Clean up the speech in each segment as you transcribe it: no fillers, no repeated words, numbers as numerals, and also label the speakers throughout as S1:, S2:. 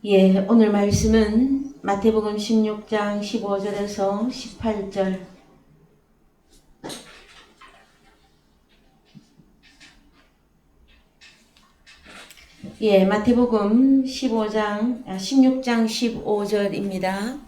S1: 예, 오늘 말씀은 마태복음 16장 15절에서 18절. 예, 마태복음 16장 15절입니다.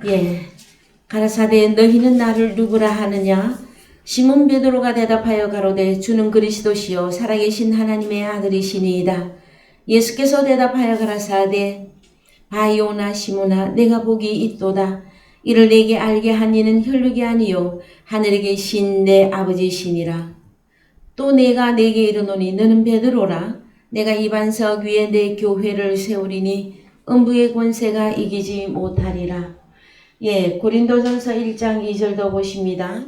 S1: 예, 가라사대 너희는 나를 누구라 하느냐? 시몬 베드로가 대답하여 가로되 주는 그리스도시요 살아계신 하나님의 아들이시니이다. 예수께서 대답하여 가라사대 바이오나 시몬아 내가 복이 있도다. 이를 내게 알게 한 이는 혈육이 아니요 하늘에 계신 내 아버지시니라. 또 내가 내게 이르노니 너는 베드로라. 내가 이 반석 위에 내 교회를 세우리니 음부의 권세가 이기지 못하리라. 예, 고린도전서 1장 2절도 보십니다.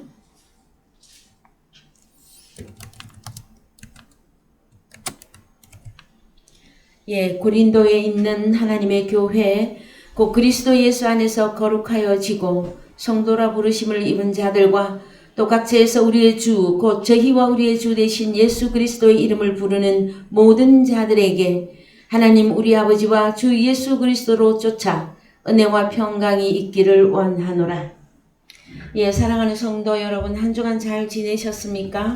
S1: 예, 고린도에 있는 하나님의 교회, 곧 그리스도 예수 안에서 거룩하여지고 성도라 부르심을 입은 자들과 또 각처에서 우리의 주, 곧 저희와 우리의 주 되신 예수 그리스도의 이름을 부르는 모든 자들에게 하나님 우리 아버지와 주 예수 그리스도로 쫓아 은혜와 평강이 있기를 원하노라. 예, 사랑하는 성도 여러분, 한 주간 잘 지내셨습니까?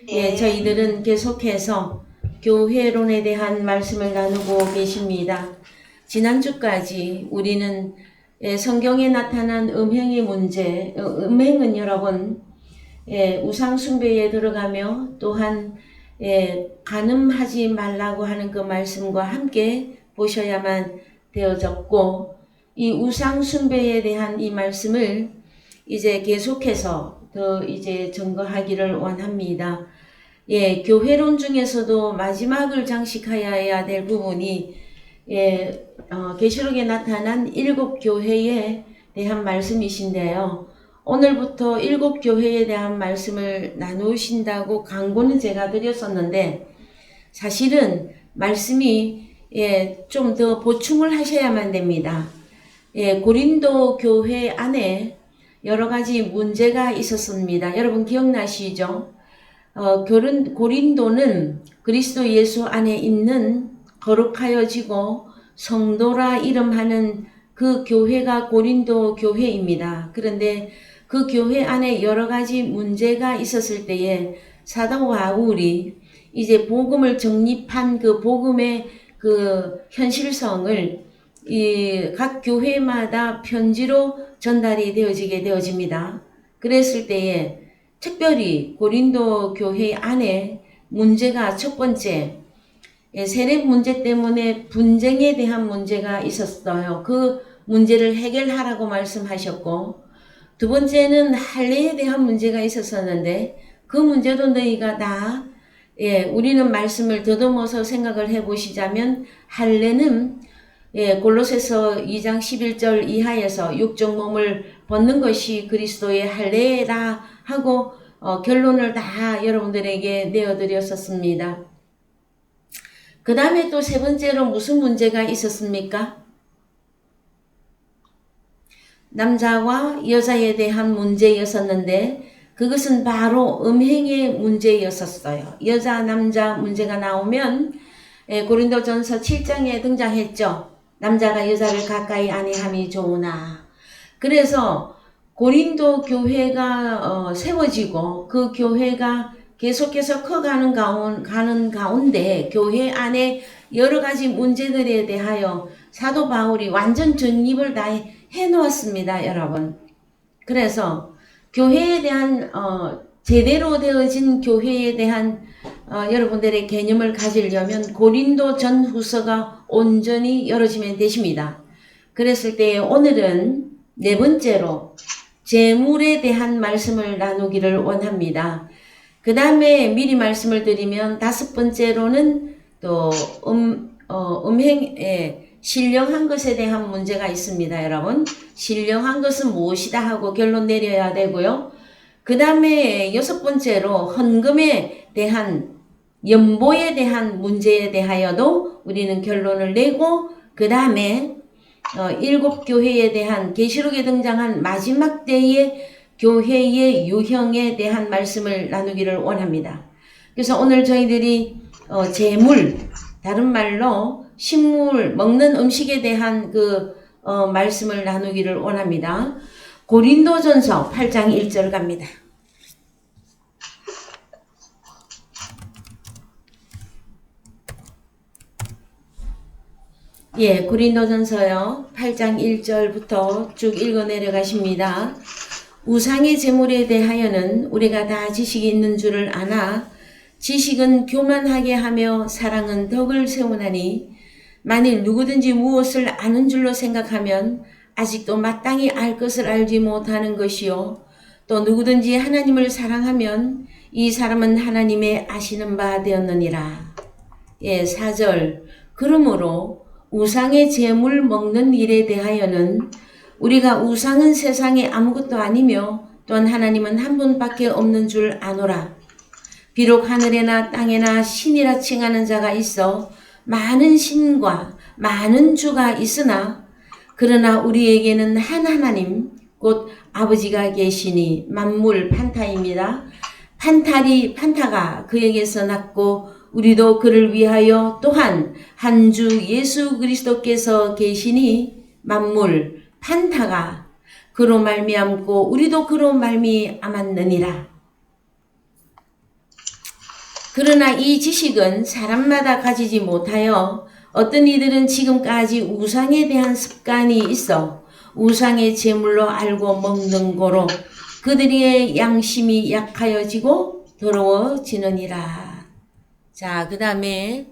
S1: 예, 저희들은 계속해서 교회론에 대한 말씀을 나누고 계십니다. 지난주까지 우리는 성경에 나타난 음행의 문제, 음행은 여러분 우상 숭배에 들어가며 또한 간음하지 말라고 하는 그 말씀과 함께 보셔야만 되어졌고, 이 우상 숭배에 대한 이 말씀을 이제 계속해서 더 이제 증거하기를 원합니다. 예, 교회론 중에서도 마지막을 장식하여야 될 부분이 계시록에 나타난 7교회에 대한 말씀이신데요. 오늘부터 7교회에 대한 말씀을 나누신다고 광고는 제가 드렸었는데, 사실은 말씀이 좀 더 보충을 하셔야만 됩니다. 고린도 교회 안에 여러 가지 문제가 있었습니다. 여러분 기억나시죠? 고린도는 그리스도 예수 안에 있는 거룩하여지고 성도라 이름하는 그 교회가 고린도 교회입니다. 그런데 그 교회 안에 여러 가지 문제가 있었을 때에 사도 바울이 이제 복음을 정립한 그 복음의 그 현실성을 이 각 교회마다 편지로 전달이 되어집니다. 그랬을 때에 특별히 고린도 교회 안에 문제가 첫 번째, 세례 문제 때문에 분쟁에 대한 문제가 있었어요. 그 문제를 해결하라고 말씀하셨고, 두 번째는 할례에 대한 문제가 있었었는데 그 문제도 너희가 다 우리는 말씀을 더듬어서 생각을 해보시자면 할례는 골로새서 2장 11절 이하에서 육적 몸을 벗는 것이 그리스도의 할례라 하고 결론을 다 여러분들에게 내어드렸었습니다. 그 다음에 또 세 번째로 무슨 문제가 있었습니까? 남자와 여자에 대한 문제였었는데 그것은 바로 음행의 문제였었어요. 여자 남자 문제가 나오면 고린도전서 7장에 등장했죠. 남자가 여자를 가까이 아니함이 좋으나. 그래서 고린도 교회가 세워지고 그 교회가 계속해서 커가는 가운데 교회 안에 여러 가지 문제들에 대하여 사도 바울이 완전 정립을 다 해놓았습니다, 여러분. 그래서 교회에 대한 제대로 되어진 교회에 대한 여러분들의 개념을 가지려면 고린도 전후서가 온전히 열어지면 되십니다. 그랬을 때 오늘은 네 번째로 재물에 대한 말씀을 나누기를 원합니다. 그 다음에 미리 말씀을 드리면 다섯 번째로는 또 신령한 것에 대한 문제가 있습니다, 여러분. 신령한 것은 무엇이다 하고 결론 내려야 되고요. 그 다음에 여섯 번째로 헌금에 대한 연보에 대한 문제에 대하여도 우리는 결론을 내고 그 다음에 7교회에 대한 계시록에 등장한 마지막 때의 교회의 유형에 대한 말씀을 나누기를 원합니다. 그래서 오늘 저희들이 제물, 다른 말로 식물, 먹는 음식에 대한 말씀을 나누기를 원합니다. 고린도전서 8장 1절 갑니다. 예, 고린도전서요 8장 1절부터 쭉 읽어 내려가십니다. 우상의 제물에 대하여는 우리가 다 지식이 있는 줄을 아나 지식은 교만하게 하며 사랑은 덕을 세우나니 만일 누구든지 무엇을 아는 줄로 생각하면 아직도 마땅히 알 것을 알지 못하는 것이요 또 누구든지 하나님을 사랑하면 이 사람은 하나님의 아시는 바 되었느니라. 예, 4절. 그러므로 우상의 제물 먹는 일에 대하여는 우리가 우상은 세상에 아무것도 아니며 또한 하나님은 한 분밖에 없는 줄 아노라. 비록 하늘에나 땅에나 신이라 칭하는 자가 있어 많은 신과 많은 주가 있으나 그러나 우리에게는 한 하나님 곧 아버지가 계시니 만물 판타입니다. 판타가 그에게서 났고 우리도 그를 위하여 또한 한 주 예수 그리스도께서 계시니 만물 판타가 그로 말미암고 우리도 그로 말미암았느니라. 그러나 이 지식은 사람마다 가지지 못하여 어떤 이들은 지금까지 우상에 대한 습관이 있어 우상의 제물로 알고 먹는 거로 그들의 양심이 약하여지고 더러워지느니라. 자, 그 다음에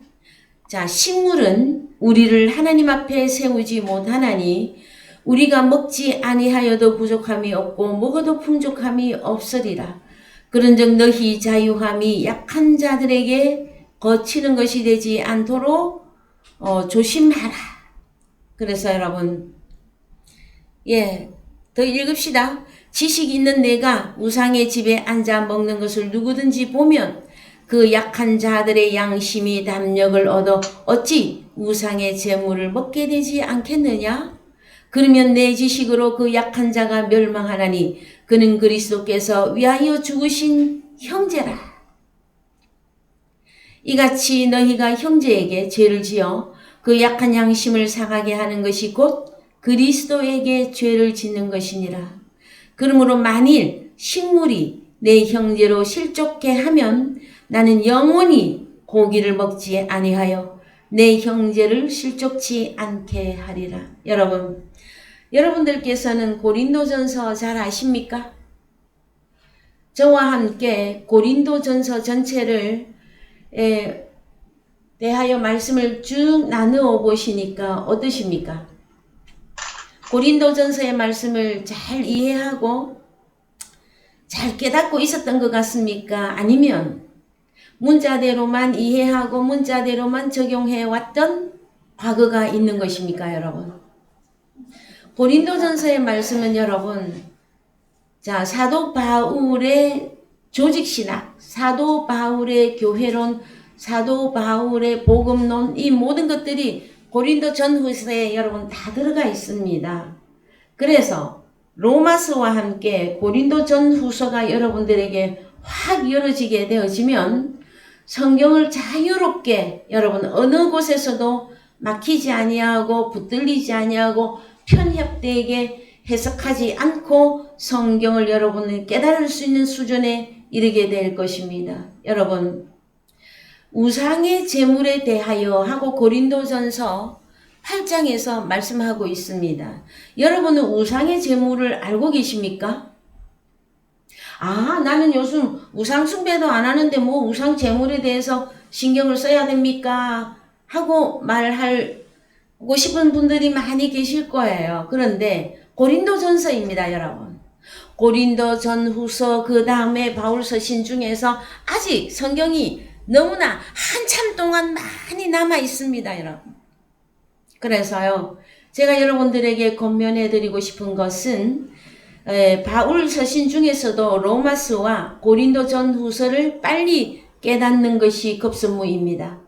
S1: 식물은 우리를 하나님 앞에 세우지 못하나니 우리가 먹지 아니하여도 부족함이 없고 먹어도 풍족함이 없으리라. 그런즉 너희 자유함이 약한 자들에게 거치는 것이 되지 않도록 조심하라. 그래서 여러분, 더 읽읍시다. 지식 있는 내가 우상의 집에 앉아 먹는 것을 누구든지 보면 그 약한 자들의 양심이 담력을 얻어 어찌 우상의 제물을 먹게 되지 않겠느냐? 그러면 내 지식으로 그 약한 자가 멸망하나니 그는 그리스도께서 위하여 죽으신 형제라. 이같이 너희가 형제에게 죄를 지어 그 약한 양심을 상하게 하는 것이 곧 그리스도에게 죄를 짓는 것이니라. 그러므로 만일 식물이 내 형제로 실족케 하면 나는 영원히 고기를 먹지 아니하여 내 형제를 실족치 않게 하리라. 여러분들께서는 고린도전서 잘 아십니까? 저와 함께 고린도전서 전체를 대하여 말씀을 쭉 나누어 보시니까 어떠십니까? 고린도전서의 말씀을 잘 이해하고 잘 깨닫고 있었던 것 같습니까? 아니면 문자대로만 이해하고 문자대로만 적용해 왔던 과거가 있는 것입니까, 여러분? 고린도전서의 말씀은 여러분, 사도 바울의 조직신학, 사도 바울의 교회론, 사도 바울의 복음론, 이 모든 것들이 고린도 전후서에 여러분 다 들어가 있습니다. 그래서 로마서와 함께 고린도 전후서가 여러분들에게 확 열어지게 되어지면 성경을 자유롭게 여러분 어느 곳에서도 막히지 아니하고 붙들리지 아니하고 편협되게 해석하지 않고 성경을 여러분이 깨달을 수 있는 수준에 이르게 될 것입니다. 여러분, 우상의 제물에 대하여 하고 고린도전서 8장에서 말씀하고 있습니다. 여러분은 우상의 제물을 알고 계십니까? 나는 요즘 우상 숭배도 안 하는데 뭐 우상 제물에 대해서 신경을 써야 됩니까? 하고 말하고 싶은 분들이 많이 계실 거예요. 그런데 고린도전서입니다, 여러분. 고린도전후서 그 다음에 바울서신 중에서 아직 성경이 너무나 한참 동안 많이 남아 있습니다, 여러분. 그래서요, 제가 여러분들에게 권면해 드리고 싶은 것은 바울 서신 중에서도 로마서와 고린도 전후서를 빨리 깨닫는 것이 급선무입니다.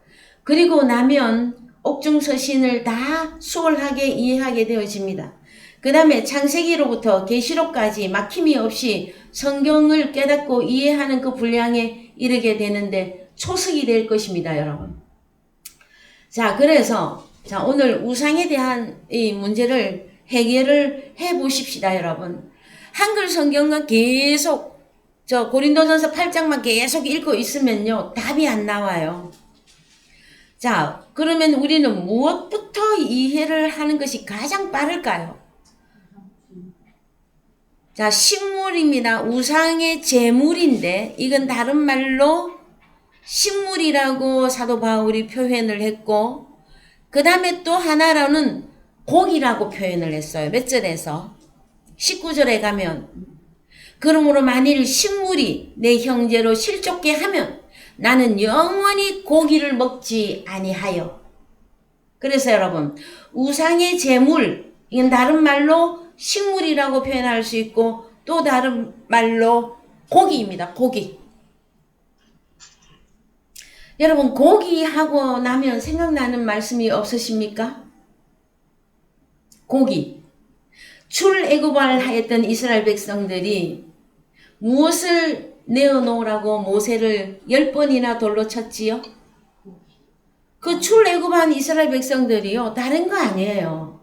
S1: 그리고 나면 옥중서신을 다 수월하게 이해하게 되어집니다. 그 다음에 창세기로부터 계시록까지 막힘이 없이 성경을 깨닫고 이해하는 그 분량에 이르게 되는데 초석이 될 것입니다, 여러분. 자, 그래서 오늘 우상에 대한 이 문제를 해결을 해 보십시다, 여러분. 한글 성경은 계속 고린도전서 8장만 계속 읽고 있으면요, 답이 안 나와요. 자, 그러면 우리는 무엇부터 이해를 하는 것이 가장 빠를까요? 자, 식물입니다. 우상의 제물인데 이건 다른 말로 식물이라고 사도 바울이 표현을 했고, 그 다음에 또 하나로는 고기라고 표현을 했어요. 몇 절에서? 19절에 가면, 그러므로 만일 식물이 내 형제로 실족게 하면 나는 영원히 고기를 먹지 아니하여. 그래서 여러분, 우상의 제물, 이건 다른 말로 식물이라고 표현할 수 있고 또 다른 말로 고기입니다. 고기. 여러분, 고기 하고 나면 생각나는 말씀이 없으십니까? 고기. 출애굽을 하였던 이스라엘 백성들이 무엇을 내어놓으라고 모세를 10번이나 돌로 쳤지요? 그 출애굽한 이스라엘 백성들이요, 다른 거 아니에요.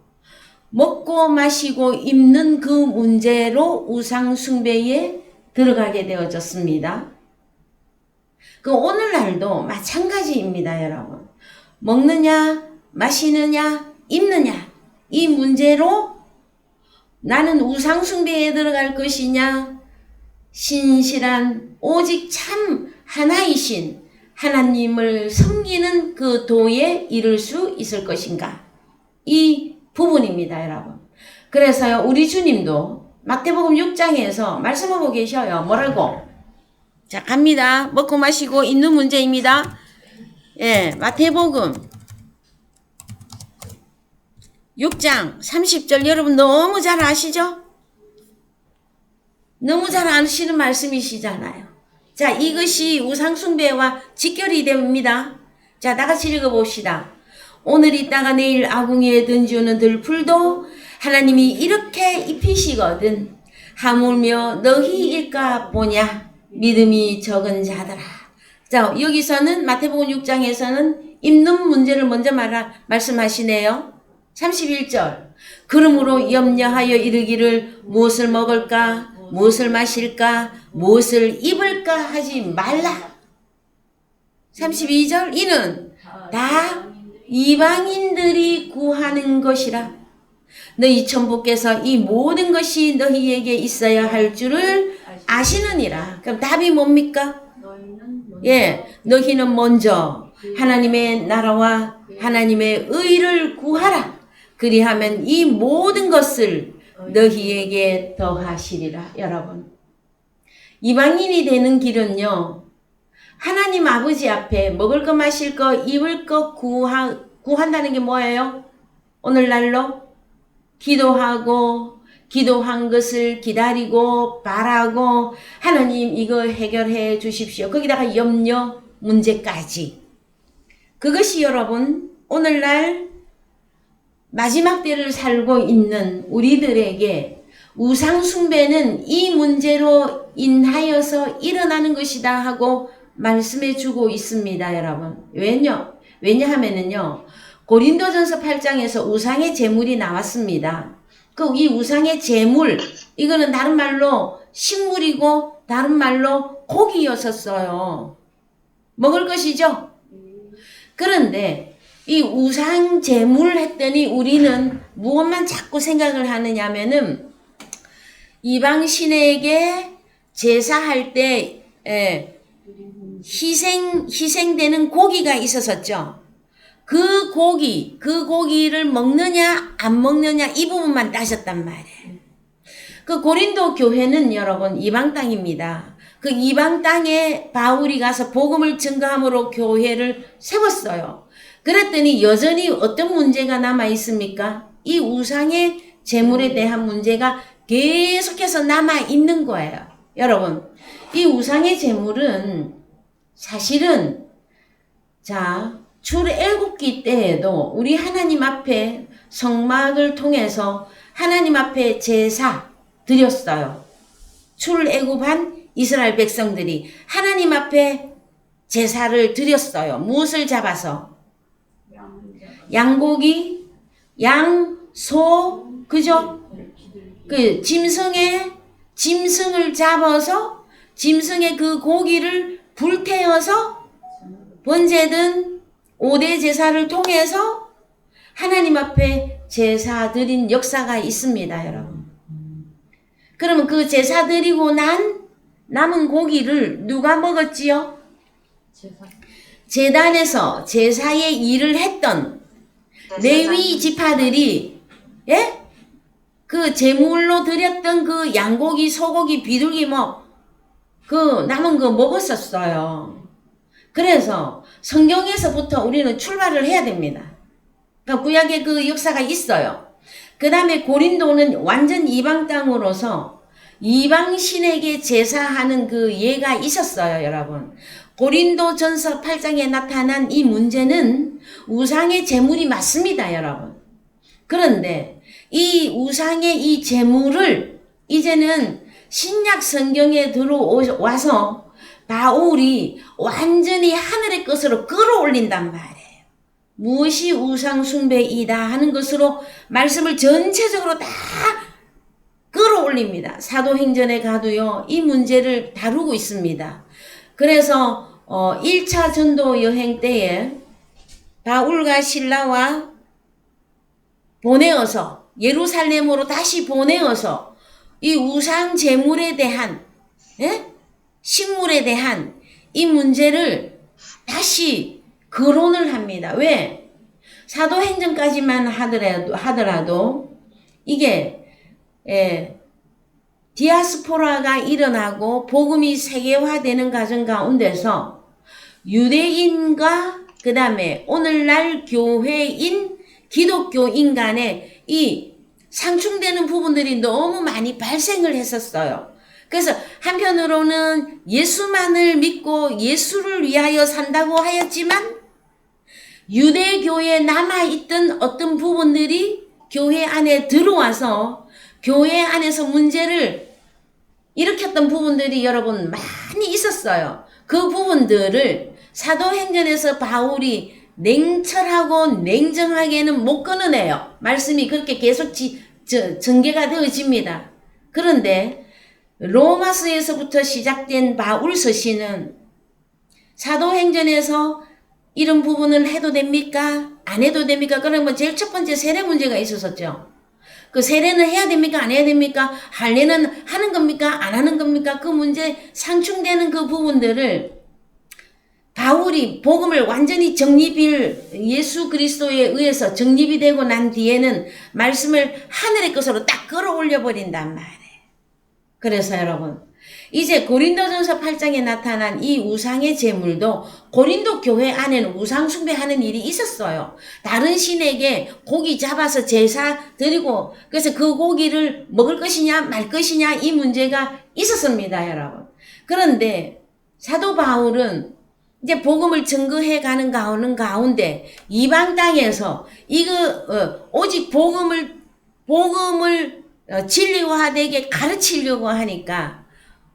S1: 먹고 마시고 입는 그 문제로 우상 숭배에 들어가게 되어졌습니다. 그 오늘날도 마찬가지입니다, 여러분. 먹느냐, 마시느냐, 입느냐, 이 문제로 나는 우상 숭배에 들어갈 것이냐, 신실한 오직 참 하나이신 하나님을 섬기는 그 도에 이를 수 있을 것인가, 이 부분입니다, 여러분. 그래서요, 우리 주님도 마태복음 6장에서 말씀하고 계셔요. 뭐라고? 자, 갑니다. 먹고 마시고 있는 문제입니다. 예, 마태복음 6장 30절 여러분 너무 잘 아시죠? 너무 잘 아시는 말씀이시잖아요. 자, 이것이 우상숭배와 직결이 됩니다. 자, 다같이 읽어봅시다. 오늘 있다가 내일 아궁이에 던지는 들풀도 하나님이 이렇게 입히시거든 하물며 너희 일까 보냐 믿음이 적은 자들아. 자, 여기서는 마태복음 6장에서는 입는 문제를 먼저 말씀하시네요. 31절. 그러므로 염려하여 이르기를 무엇을 먹을까, 무엇을 마실까, 무엇을 입을까 하지 말라. 32절. 이는 다 이방인들이 구하는 것이라. 너희 천부께서 이 모든 것이 너희에게 있어야 할 줄을 아시느니라. 그럼 답이 뭡니까? 예, 너희는 먼저 하나님의 나라와 하나님의 의를 구하라. 그리하면 이 모든 것을 너희에게 더하시리라. 여러분, 이방인이 되는 길은요, 하나님 아버지 앞에 먹을 거 마실 거 입을 거 구한다는 게 뭐예요? 오늘날로 기도하고 기도한 것을 기다리고 바라고 하나님 이거 해결해 주십시오. 거기다가 염려 문제까지. 그것이 여러분 오늘날 마지막 때를 살고 있는 우리들에게 우상 숭배는 이 문제로 인하여서 일어나는 것이다 하고 말씀해 주고 있습니다, 여러분. 왜냐하면은요, 고린도전서 8장에서 우상의 제물이 나왔습니다. 그 이 우상의 제물, 이거는 다른 말로 식물이고 다른 말로 고기였었어요. 먹을 것이죠. 그런데 이 우상 제물 했더니 우리는 무엇만 자꾸 생각을 하느냐면은 이방신에게 제사할 때 희생되는 고기가 있었었죠. 그 고기를 먹느냐 안 먹느냐 이 부분만 따졌단 말이에요. 그 고린도 교회는 여러분 이방 땅입니다. 그 이방 땅에 바울이 가서 복음을 증거함으로 교회를 세웠어요. 그랬더니 여전히 어떤 문제가 남아 있습니까? 이 우상의 제물에 대한 문제가 계속해서 남아 있는 거예요. 여러분, 이 우상의 제물은 사실은 자, 출애굽기 때에도 우리 하나님 앞에 성막을 통해서 하나님 앞에 제사 드렸어요. 출애굽한 이스라엘 백성들이 하나님 앞에 제사를 드렸어요. 무엇을 잡아서? 양고기, 양, 소, 그죠? 그 짐승을 잡아서 짐승의 그 고기를 불태워서 번제든 5대 제사를 통해서 하나님 앞에 제사 드린 역사가 있습니다, 여러분. 그러면 그 제사 드리고 난 남은 고기를 누가 먹었지요? 제단에서 제사의 일을 했던 레위 지파들이, 예? 그 제물로 드렸던 그 양고기, 소고기, 비둘기 그 남은 거 먹었었어요. 그래서 성경에서부터 우리는 출발을 해야 됩니다. 그러니까 구약의 그 역사가 있어요. 그 다음에 고린도는 완전 이방 땅으로서 이방 신에게 제사하는 그 예가 있었어요, 여러분. 고린도전서 8장에 나타난 이 문제는 우상의 제물이 맞습니다, 여러분. 그런데 이 우상의 이 제물을 이제는 신약 성경에 들어와서 바울이 완전히 하늘의 것으로 끌어올린단 말이에요. 무엇이 우상 숭배이다 하는 것으로 말씀을 전체적으로 다 끌어올립니다. 사도행전에 가도요, 이 문제를 다루고 있습니다. 그래서 1차 전도 여행 때에 바울과 실라와 보내어서 예루살렘으로 다시 보내어서 이 우상 제물에 대한, 예? 식물에 대한 이 문제를 다시 거론을 합니다. 왜? 사도행전까지만 하더라도 이게 디아스포라가 일어나고 복음이 세계화되는 과정 가운데서 유대인과 그 다음에 오늘날 교회인 기독교인 간에 이 상충되는 부분들이 너무 많이 발생을 했었어요. 그래서 한편으로는 예수만을 믿고 예수를 위하여 산다고 하였지만 유대교에 남아있던 어떤 부분들이 교회 안에 들어와서 교회 안에서 문제를 일으켰던 부분들이 여러분 많이 있었어요. 그 부분들을 사도행전에서 바울이 냉철하고 냉정하게는 못 끊어내요. 말씀이 그렇게 계속 전개가 되어집니다. 그런데 로마서에서부터 시작된 바울 서신은 사도행전에서 이런 부분을 해도 됩니까? 안 해도 됩니까? 그러면 제일 첫 번째 세례 문제가 있었었죠. 그 세례는 해야 됩니까? 안 해야 됩니까? 할례는 하는 겁니까? 안 하는 겁니까? 그 문제 상충되는 그 부분들을 바울이 복음을 완전히 예수 그리스도에 의해서 정립이 되고 난 뒤에는 말씀을 하늘의 것으로 딱 끌어올려 버린단 말이에요. 그래서 여러분, 이제 고린도전서 8장에 나타난 이 우상의 제물도 고린도 교회 안에는 우상 숭배하는 일이 있었어요. 다른 신에게 고기 잡아서 제사 드리고 그래서 그 고기를 먹을 것이냐 말 것이냐 이 문제가 있었습니다, 여러분. 그런데 사도 바울은 이제 복음을 증거해 가는 가운데 이방 땅에서 오직 복음을 진리화되게 가르치려고 하니까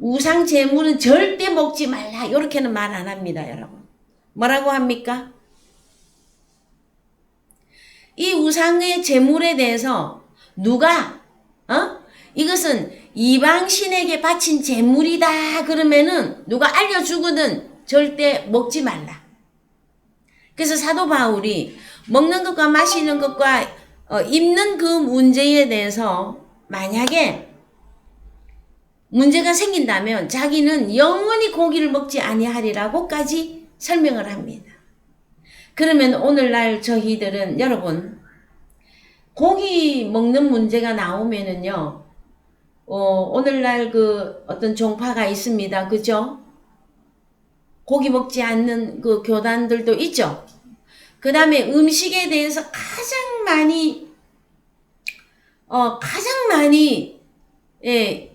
S1: 우상 제물은 절대 먹지 말라 이렇게는 말 안 합니다, 여러분. 뭐라고 합니까? 이 우상의 제물에 대해서 누가 이것은 이방신에게 바친 제물이다 그러면은 누가 알려주거든 절대 먹지 말라. 그래서 사도 바울이 먹는 것과 마시는 것과 입는 그 문제에 대해서 만약에 문제가 생긴다면 자기는 영원히 고기를 먹지 아니하리라고까지 설명을 합니다. 그러면 오늘날 저희들은 여러분 고기 먹는 문제가 나오면은요 오늘날 그 어떤 종파가 있습니다. 그죠? 고기 먹지 않는 그 교단들도 있죠. 그 다음에 음식에 대해서 가장 많이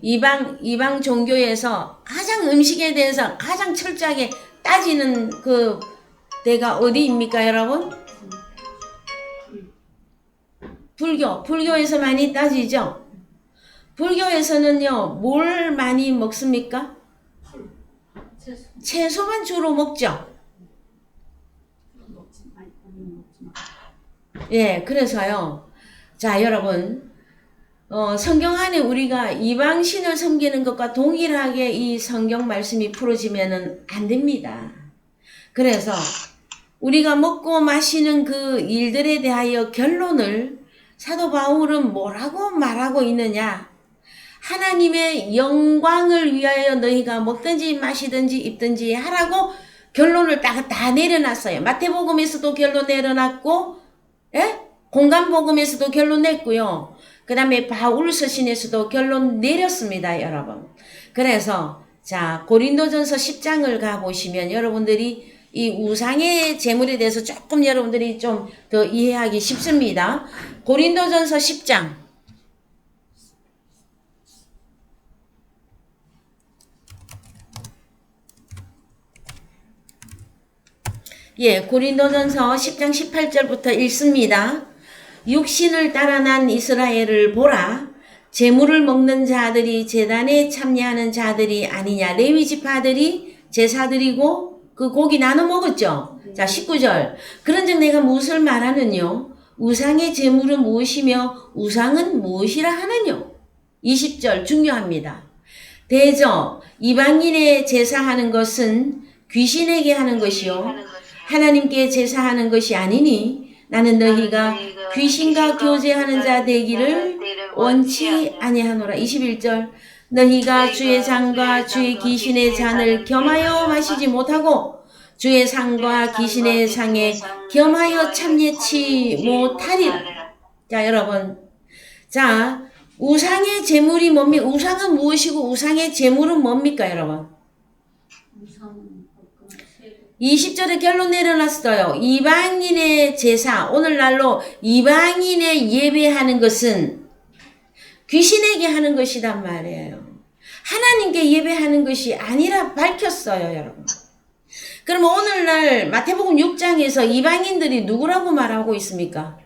S1: 이방 종교에서 가장 음식에 대해서 가장 철저하게 따지는 그 데가 어디입니까, 여러분? 불교에서 많이 따지죠? 불교에서는요, 뭘 많이 먹습니까? 채소만 주로 먹죠? 예, 그래서요. 자, 여러분, 성경 안에 우리가 이방신을 섬기는 것과 동일하게 이 성경 말씀이 풀어지면은 안 됩니다. 그래서 우리가 먹고 마시는 그 일들에 대하여 결론을 사도 바울은 뭐라고 말하고 있느냐? 하나님의 영광을 위하여 너희가 먹든지 마시든지 입든지 하라고 결론을 다 내려놨어요. 마태복음에서도 결론 내려놨고, 예? 공간복음에서도 결론 냈고요. 그 다음에 바울 서신에서도 결론 내렸습니다, 여러분. 그래서 자, 고린도전서 10장을 가보시면 여러분들이 이 우상의 제물에 대해서 조금 여러분들이 좀 더 이해하기 쉽습니다. 고린도전서 10장. 예, 고린도전서 10장 18절부터 읽습니다. 육신을 따라 난 이스라엘을 보라. 제물을 먹는 자들이 제단에 참여하는 자들이 아니냐. 레위 지파들이 제사드리고 그 고기 나눠 먹었죠. 자, 19절. 그런즉 내가 무엇을 말하느뇨? 우상의 제물은 무엇이며 우상은 무엇이라 하느뇨? 20절 중요합니다. 대저 이방인의 제사하는 것은 귀신에게 하는 것이요 하나님께 제사하는 것이 아니니 나는 너희가 귀신과 교제하는 자 되기를 원치 아니하노라. 21절. 너희가 주의 잔과 주의 귀신의 잔을 겸하여 마시지 못하고 주의 상과 귀신의 상에 겸하여 참여치 못하리라. 자, 여러분. 자, 우상의 제물이 뭡니까? 우상은 무엇이고 우상의 제물은 뭡니까, 여러분? 20절에 결론 내려놨어요. 이방인의 제사, 오늘날로 이방인의 예배하는 것은 귀신에게 하는 것이란 말이에요. 하나님께 예배하는 것이 아니라 밝혔어요, 여러분. 그러면 오늘날 마태복음 6장에서 이방인들이 누구라고 말하고 있습니까?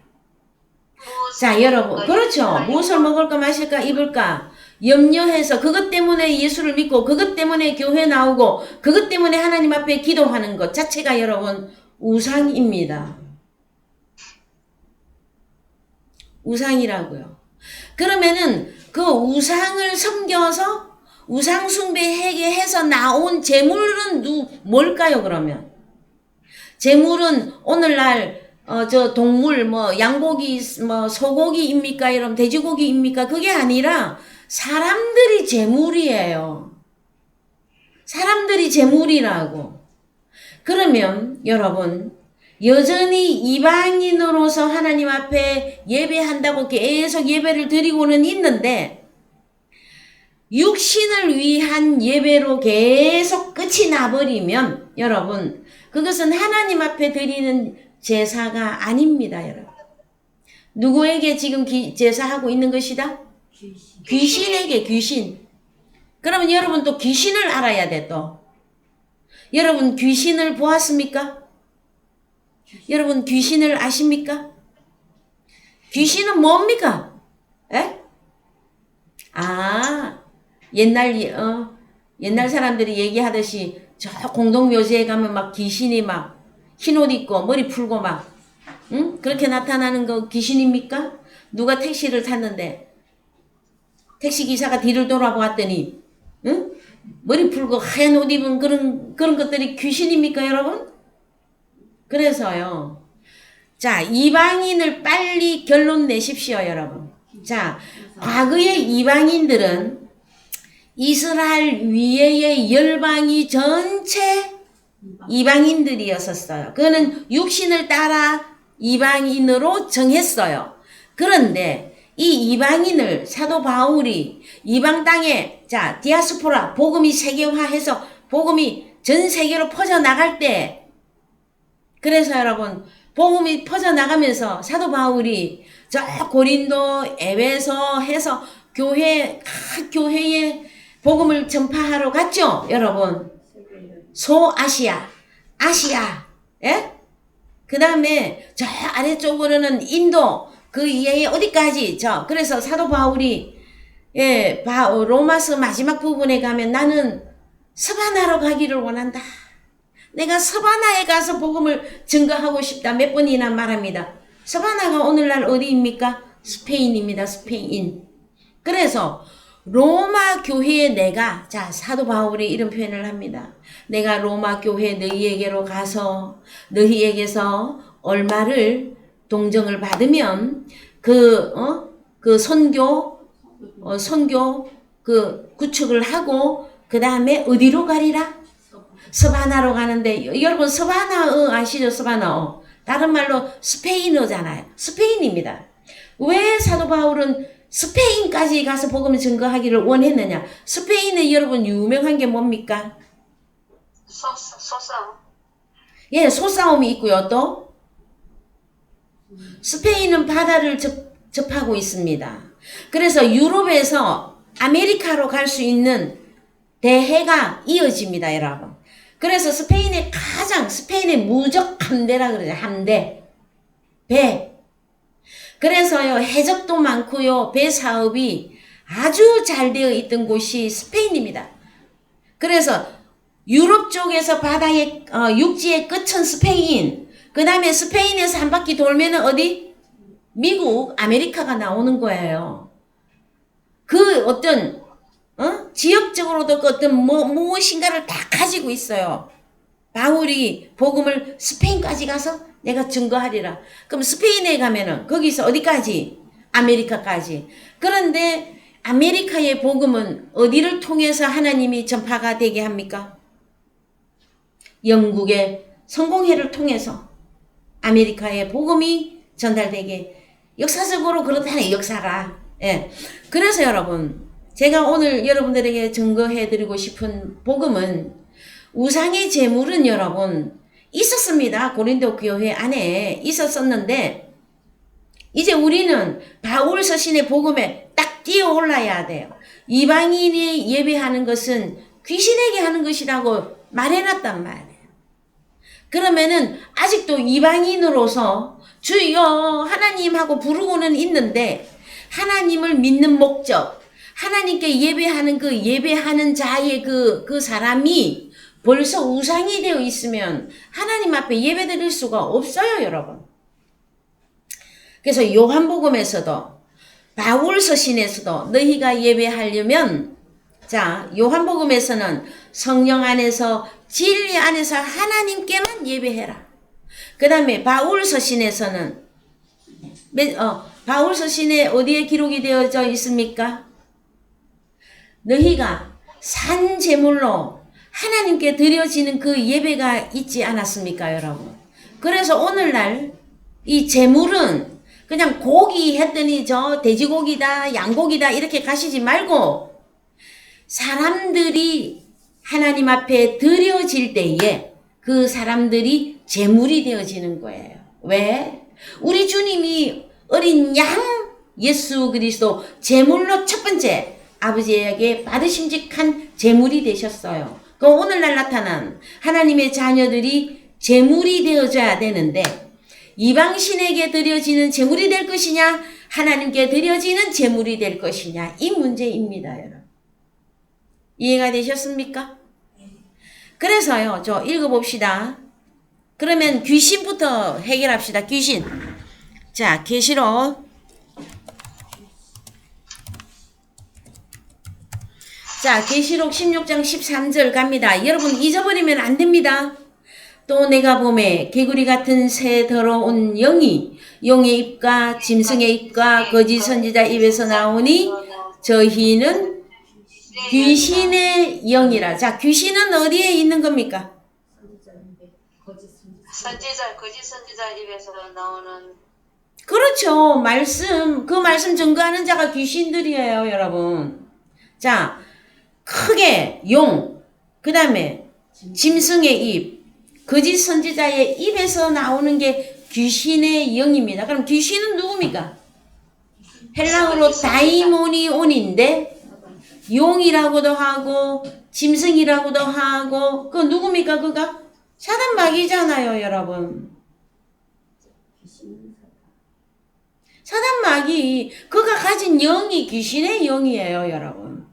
S1: 자, 여러분. 그렇죠. 무엇을 먹을까 마실까 입을까 염려해서 그것 때문에 예수를 믿고 그것 때문에 교회 나오고 그것 때문에 하나님 앞에 기도하는 것 자체가 여러분 우상입니다. 우상이라고요. 그러면은 그 우상을 섬겨서 우상 숭배하게 해서 나온 제물은 뭘까요, 그러면? 제물은 오늘날 저 동물 양고기 소고기입니까? 이런 돼지고기입니까? 그게 아니라 사람들이 제물이에요. 사람들이 제물이라고. 그러면 여러분 여전히 이방인으로서 하나님 앞에 예배한다고 계속 예배를 드리고는 있는데 육신을 위한 예배로 계속 끝이 나버리면 여러분 그것은 하나님 앞에 드리는 제사가 아닙니다, 여러분. 누구에게 지금 제사하고 있는 것이다? 귀신에게, 귀신. 그러면 여러분 또 귀신을 알아야 돼, 또. 여러분 귀신을 보았습니까? 여러분 귀신을 아십니까? 귀신은 뭡니까? 에? 아, 옛날 사람들이 얘기하듯이 저 공동묘지에 가면 막 귀신이 막 흰옷 입고 머리 풀고 막 응? 그렇게 나타나는 거 귀신입니까? 누가 택시를 탔는데 택시기사가 뒤를 돌아보았더니 응? 머리 풀고 하얀 옷 입은 그런 것들이 귀신입니까, 여러분? 그래서요. 자, 이방인을 빨리 결론 내십시오, 여러분. 자, 과거의 이방인들은 이스라엘 위에의 열방이 전체 이방인들이었었어요. 그거는 육신을 따라 이방인으로 정했어요. 그런데 이 이방인을 사도 바울이 이방 땅에 자 디아스포라 복음이 세계화해서 복음이 전 세계로 퍼져나갈 때 그래서 여러분 복음이 퍼져나가면서 사도 바울이 저 고린도 에베소 해서 각 교회에 복음을 전파하러 갔죠, 여러분. 소아시아, 아시아, 예? 그 다음에 저 아래쪽으로는 인도, 그 이하에 어디까지, 그래서 사도 바울이, 예, 로마서 마지막 부분에 가면 나는 서바나로 가기를 원한다. 내가 서바나에 가서 복음을 증거하고 싶다. 몇 번이나 말합니다. 서바나가 오늘날 어디입니까? 스페인입니다. 스페인. 그래서 로마 교회에 내가, 사도 바울이 이런 표현을 합니다. 내가 로마 교회 너희에게로 가서 너희에게서 얼마를 동정을 받으면 그 선교 구축을 하고 그 다음에 어디로 가리라? 서바나로 가는데, 여러분 서바나어 아시죠? 서바나어. 다른 말로 스페인어잖아요. 스페인입니다. 왜 사도 바울은 스페인까지 가서 복음을 증거하기를 원했느냐? 스페인에 여러분 유명한 게 뭡니까?
S2: 소싸움.
S1: 예, 소싸움이 있고요. 또 스페인은 바다를 접하고 있습니다. 그래서 유럽에서 아메리카로 갈 수 있는 대해가 이어집니다, 여러분. 그래서 스페인의 무적 함대라 그러죠. 함대. 배. 그래서요, 해적도 많고요, 배 사업이 아주 잘 되어 있던 곳이 스페인입니다. 그래서 유럽 쪽에서 바다의, 육지의 끝은 스페인. 그 다음에 스페인에서 한 바퀴 돌면은 어디? 미국, 아메리카가 나오는 거예요. 그 어떤, 지역적으로도 그 어떤 무엇인가를 다 가지고 있어요. 바울이 복음을 스페인까지 가서 내가 증거하리라. 그럼 스페인에 가면은 거기서 어디까지? 아메리카까지. 그런데 아메리카의 복음은 어디를 통해서 하나님이 전파가 되게 합니까? 영국의 성공회를 통해서 아메리카의 복음이 전달되게, 역사적으로 그렇다네, 역사가. 예. 그래서 여러분, 제가 오늘 여러분들에게 증거해드리고 싶은 복음은, 우상의 제물은 여러분 있었습니다. 고린도 교회 안에 있었었는데, 이제 우리는 바울 서신의 복음에 딱 뛰어 올라야 돼요. 이방인이 예배하는 것은 귀신에게 하는 것이라고 말해놨단 말이에요. 그러면은 아직도 이방인으로서 주여 하나님하고 부르고는 있는데, 하나님을 믿는 목적, 하나님께 예배하는 그 예배하는 자의 그 사람이 벌써 우상이 되어 있으면 하나님 앞에 예배 드릴 수가 없어요, 여러분. 그래서 요한복음에서도, 바울 서신에서도 너희가 예배하려면, 요한복음에서는 성령 안에서 진리 안에서 하나님께만 예배해라. 그 다음에 바울 서신에서는, 바울 서신에 어디에 기록이 되어져 있습니까? 너희가 산 제물로 하나님께 드려지는 그 예배가 있지 않았습니까, 여러분? 그래서 오늘날 이 제물은 그냥 고기 했더니 돼지고기다, 양고기다 이렇게 가시지 말고, 사람들이 하나님 앞에 드려질 때에 그 사람들이 제물이 되어지는 거예요. 왜? 우리 주님이 어린 양 예수 그리스도 제물로 첫 번째 아버지에게 받으심직한 제물이 되셨어요. 그 오늘날 나타난 하나님의 자녀들이 제물이 되어져야 되는데, 이방신에게 드려지는 제물이 될 것이냐, 하나님께 드려지는 제물이 될 것이냐, 이 문제입니다, 여러분. 이해가 되셨습니까? 그래서요, 읽어봅시다. 그러면 귀신부터 해결합시다. 귀신. 계시록. 계시록 16장 13절 갑니다. 여러분 잊어버리면 안 됩니다. 또 내가 보매 개구리 같은 새 더러운 영이 용의 입과 짐승의 입과 거짓 선지자 입에서 나오니 저희는 귀신의 영이라. 귀신은 어디에 있는 겁니까?
S2: 거짓 선지자 입에서 나오는.
S1: 그렇죠. 그 말씀 증거하는 자가 귀신들이에요, 여러분. 크게 용, 그 다음에 짐승의 입, 거짓 선지자의 입에서 나오는 게 귀신의 영입니다. 그럼 귀신은 누굽니까? 헬라어로 다이모니온인데, 용이라고도 하고 짐승이라고도 하고 그 누굽니까 그가? 사단 마귀잖아요 여러분. 사단 마귀 그가 가진 영이 귀신의 영이에요 여러분.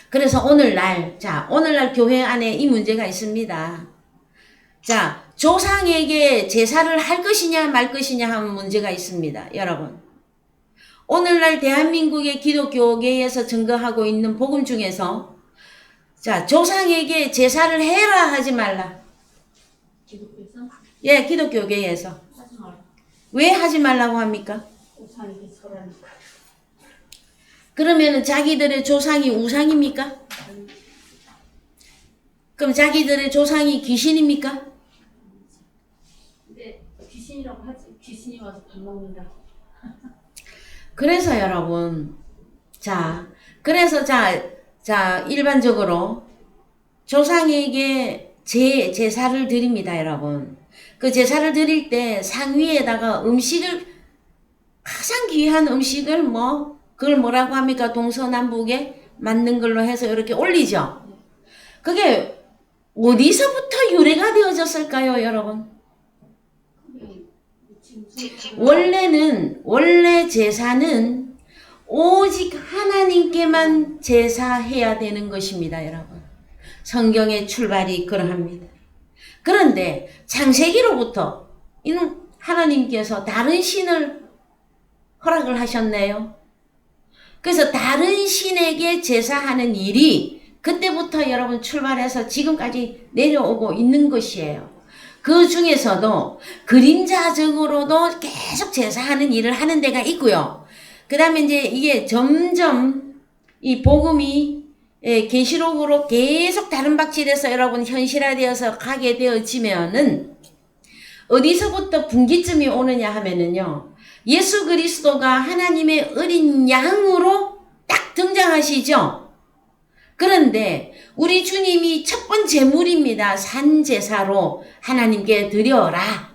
S1: 그래서 오늘날 교회 안에 이 문제가 있습니다. 자, 조상에게 제사를 할 것이냐 말 것이냐 하는 문제가 있습니다 여러분. 오늘날 대한민국의 기독교계에서 증거하고 있는 복음 중에서 자, 조상에게 제사를 해라 하지 말라.
S3: 기독교에서?
S1: 예, 기독교계에서.
S3: 하지 말라.
S1: 왜 하지 말라고 합니까?
S3: 조상에게 절하니까.
S1: 그러면은 자기들의 조상이 우상입니까? 그럼 자기들의 조상이 귀신입니까?
S3: 근데 귀신이라고 하지. 귀신이 와서 밥 먹는다.
S1: 그래서 여러분, 그래서 일반적으로 조상에게 제사를 드립니다, 여러분. 그 제사를 드릴 때 상위에다가 음식을, 가장 귀한 음식을 그걸 뭐라고 합니까? 동서남북에 맞는 걸로 해서 이렇게 올리죠. 그게 어디서부터 유래가 되어졌을까요, 여러분? 원래 제사는 오직 하나님께만 제사해야 되는 것입니다, 여러분. 성경의 출발이 그러합니다. 그런데 창세기로부터 이는 하나님께서 다른 신을 허락을 하셨네요. 그래서 다른 신에게 제사하는 일이 그때부터 여러분 출발해서 지금까지 내려오고 있는 것이에요. 그 중에서도 그림자적으로도 계속 제사하는 일을 하는 데가 있고요. 그 다음에 이제 이게 점점 이 복음이 계시록으로 계속 다른 박질에서 여러분 현실화되어서 가게 되어지면은 어디서부터 분기점이 오느냐 하면은요. 예수 그리스도가 하나님의 어린 양으로 딱 등장하시죠. 그런데 우리 주님이 첫 번째 제물입니다. 산제사로 하나님께 드려라.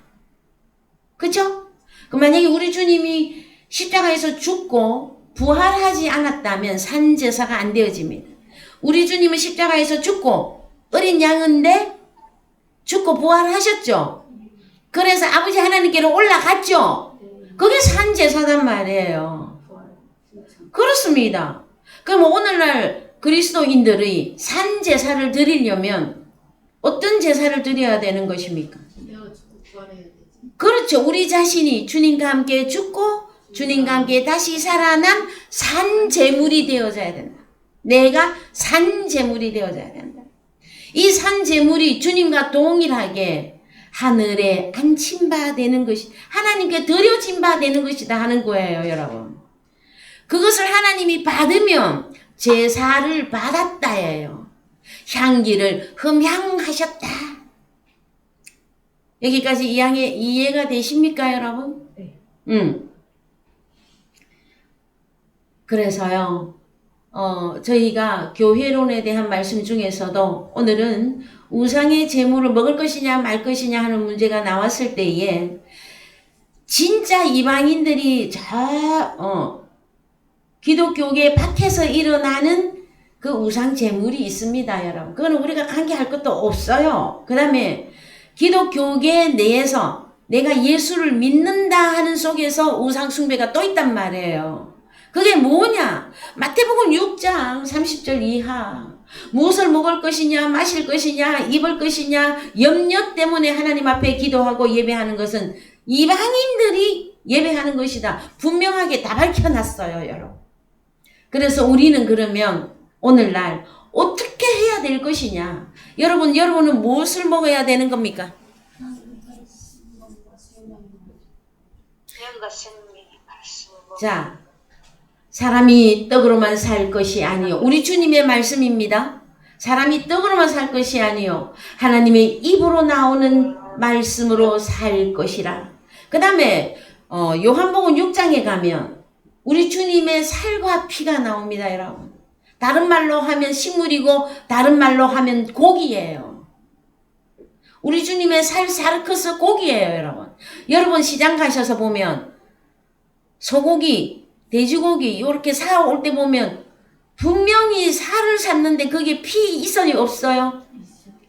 S1: 그쵸? 그 만약에 우리 주님이 십자가에서 죽고 부활하지 않았다면 산제사가 안 되어집니다. 우리 주님은 십자가에서 죽고 어린 양인데 죽고 부활하셨죠. 그래서 아버지 하나님께로 올라갔죠. 그게 산제사단 말이에요. 그렇습니다. 그럼 오늘날 그리스도인들의 산제사를 드리려면 어떤 제사를 드려야 되는 것입니까? 그렇죠. 우리 자신이 주님과 함께 죽고 주님과 함께 다시 살아난 산제물이 되어져야 된다. 내가 산제물이 되어져야 된다. 이 산제물이 주님과 동일하게 하늘에 안친 바 되는 것이, 하나님께 드려진 바 되는 것이다 하는 거예요, 여러분. 그것을 하나님이 받으면 제사를 받았다예요. 향기를 흠향하셨다. 여기까지 이해가 되십니까, 여러분?
S3: 네.
S1: 그래서요, 저희가 교회론에 대한 말씀 중에서도 오늘은 우상의 제물을 먹을 것이냐 말 것이냐 하는 문제가 나왔을 때에 진짜 이방인들이 기독교계 밖에서 일어나는 그 우상 제물이 있습니다, 여러분. 그거는 우리가 관계할 것도 없어요. 그 다음에 기독교계 내에서 내가 예수를 믿는다 하는 속에서 우상 숭배가 또 있단 말이에요. 그게 뭐냐? 마태복음 6장 30절 이하. 무엇을 먹을 것이냐, 마실 것이냐, 입을 것이냐, 염려 때문에 하나님 앞에 기도하고 예배하는 것은 이방인들이 예배하는 것이다. 분명하게 다 밝혀놨어요, 여러분. 그래서 우리는 그러면 오늘날 어떻게 해야 될 것이냐? 여러분은 무엇을 먹어야 되는 겁니까?
S2: 영과 생명의 말씀을 먹고
S1: 자, 사람이 떡으로만 살 것이 아니요. 우리 주님의 말씀입니다. 사람이 떡으로만 살 것이 아니요. 하나님의 입으로 나오는 말씀으로 살 것이라. 그 다음에 요한복음 6장에 가면 우리 주님의 살과 피가 나옵니다, 여러분. 다른 말로 하면 식물이고 다른 말로 하면 고기예요. 우리 주님의 사르크스 고기예요, 여러분. 여러분 시장 가셔서 보면 소고기, 돼지고기 이렇게 사올 때 보면 분명 샀는데 거기에 피 있어요, 없어요?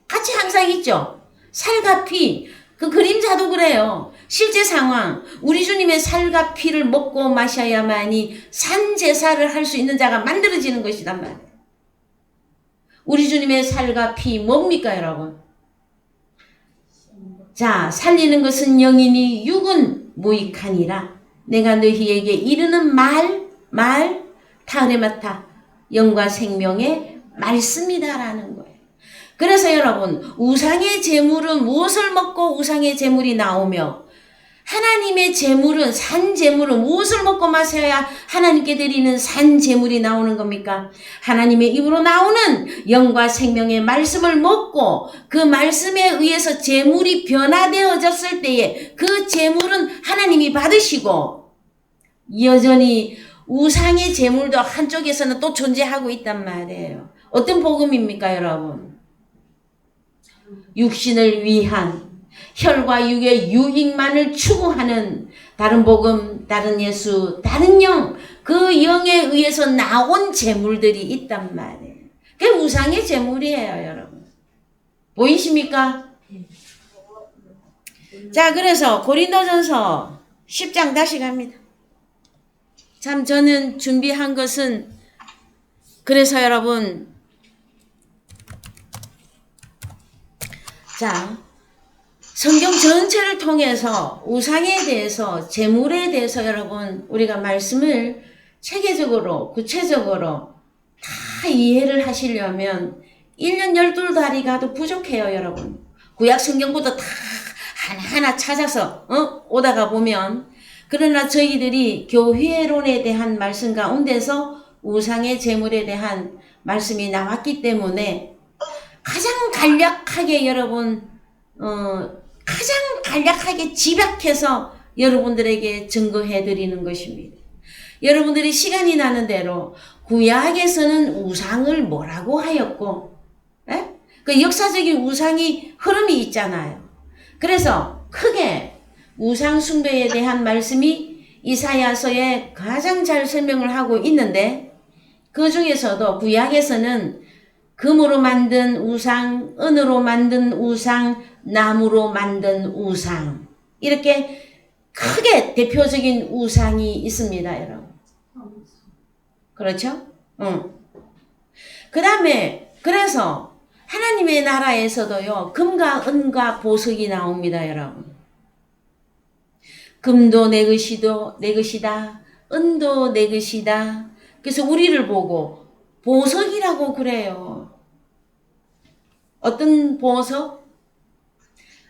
S1: 같이 항상 있죠. 살과 피. 그 그림자도 그래요. 실제 상황. 우리 주님의 살과 피를 먹고 마셔야만이 산제사를 할 수 있는 자가 만들어지는 것이란 말이에요. 우리 주님의 살과 피 뭡니까, 여러분? 자, 살리는 것은 영이니 육은 무익하니라. 내가 너희에게 이르는 말, 타르마타, 영과 생명의 말씀이다라는 거예요. 그래서 여러분, 우상의 제물은 무엇을 먹고 우상의 제물이 나오며, 하나님의 제물은, 산 제물은 무엇을 먹고 마셔야 하나님께 드리는 산 제물이 나오는 겁니까? 하나님의 입으로 나오는 영과 생명의 말씀을 먹고 그 말씀에 의해서 제물이 변화되어졌을 때에 그 제물은 하나님이 받으시고, 여전히 우상의 제물도 한쪽에서는 또 존재하고 있단 말이에요. 어떤 복음입니까, 여러분? 육신을 위한, 혈과 육의 유익만을 추구하는 다른 복음, 다른 예수, 다른 영, 그 영에 의해서 나온 제물들이 있단 말이에요. 그게 우상의 제물이에요, 여러분. 보이십니까? 자, 그래서 고린도전서 10장 다시 갑니다. 참 저는 준비한 것은, 그래서 여러분, 자, 성경 전체를 통해서 우상에 대해서, 제물에 대해서 여러분, 우리가 말씀을 체계적으로, 구체적으로 다 이해를 하시려면 1년 12달이 가도 부족해요, 여러분. 구약 성경부터 다 하나하나 찾아서 오다가 보면, 그러나 저희들이 교회론에 대한 말씀 가운데서 우상의 제물에 대한 말씀이 나왔기 때문에 가장 간략하게 여러분, 가장 간략하게 집약해서 여러분들에게 증거해 드리는 것입니다. 여러분들이 시간이 나는 대로 구약에서는 우상을 뭐라고 하였고, 그 역사적인 우상이 흐름이 있잖아요. 그래서 크게 우상 숭배에 대한 말씀이 이사야서에 가장 잘 설명을 하고 있는데, 그 중에서도 구약에서는 금으로 만든 우상, 은으로 만든 우상, 나무로 만든 우상, 이렇게 크게 대표적인 우상이 있습니다, 여러분. 그렇죠? 그 다음에 그래서 하나님의 나라에서도요, 금과 은과 보석이 나옵니다, 여러분. 금도 내 것이다. 은도 내 것이다. 그래서 우리를 보고 보석이라고 그래요. 어떤 보석?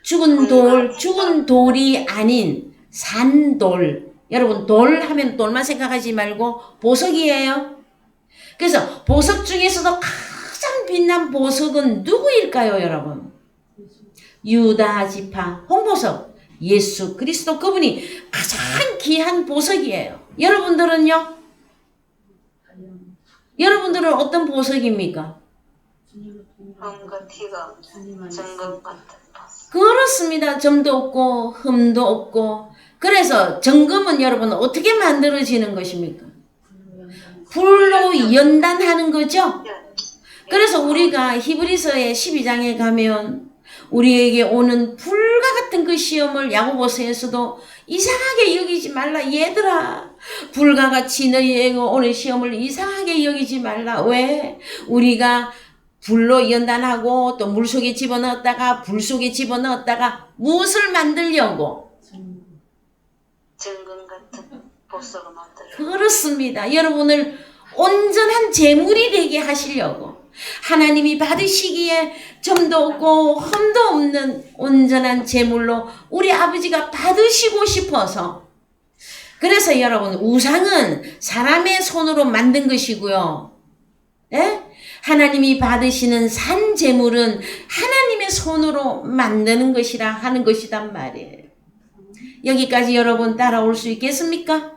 S1: 죽은 돌이 아닌 산돌. 여러분, 돌 하면 돌만 생각하지 말고 보석이에요. 그래서 보석 중에서도 가장 빛난 보석은 누구일까요, 여러분? 유다 지파 홍보석, 예수 그리스도, 그분이 가장 귀한 보석이에요. 여러분들은요? 여러분들은 어떤 보석입니까?
S2: 흠과 티가 정금 같은 보석.
S1: 그렇습니다. 점도 없고 흠도 없고. 그래서 정금은 여러분 어떻게 만들어지는 것입니까? 불로 연단하는 거죠. 그래서 우리가 히브리서의 12장에 가면 우리에게 오는 불과 같은 그 시험을 야고보서에서도 이상하게 여기지 말라. 얘들아, 불과 같이 너희에게 오는 시험을 이상하게 여기지 말라. 왜? 우리가 불로 연단하고 또 물속에 집어넣었다가 불 속에 집어넣었다가 무엇을 만들려고?
S2: 정금 같은 보석을 만들어.
S1: 그렇습니다. 여러분을 온전한 제물이 되게 하시려고, 하나님이 받으시기에 점도 없고 흠도 없는 온전한 제물로 우리 아버지가 받으시고 싶어서. 그래서 여러분, 우상은 사람의 손으로 만든 것이고요, 하나님이 받으시는 산 제물은 하나님의 손으로 만드는 것이라 하는 것이단 말이에요. 여기까지 여러분 따라올 수 있겠습니까?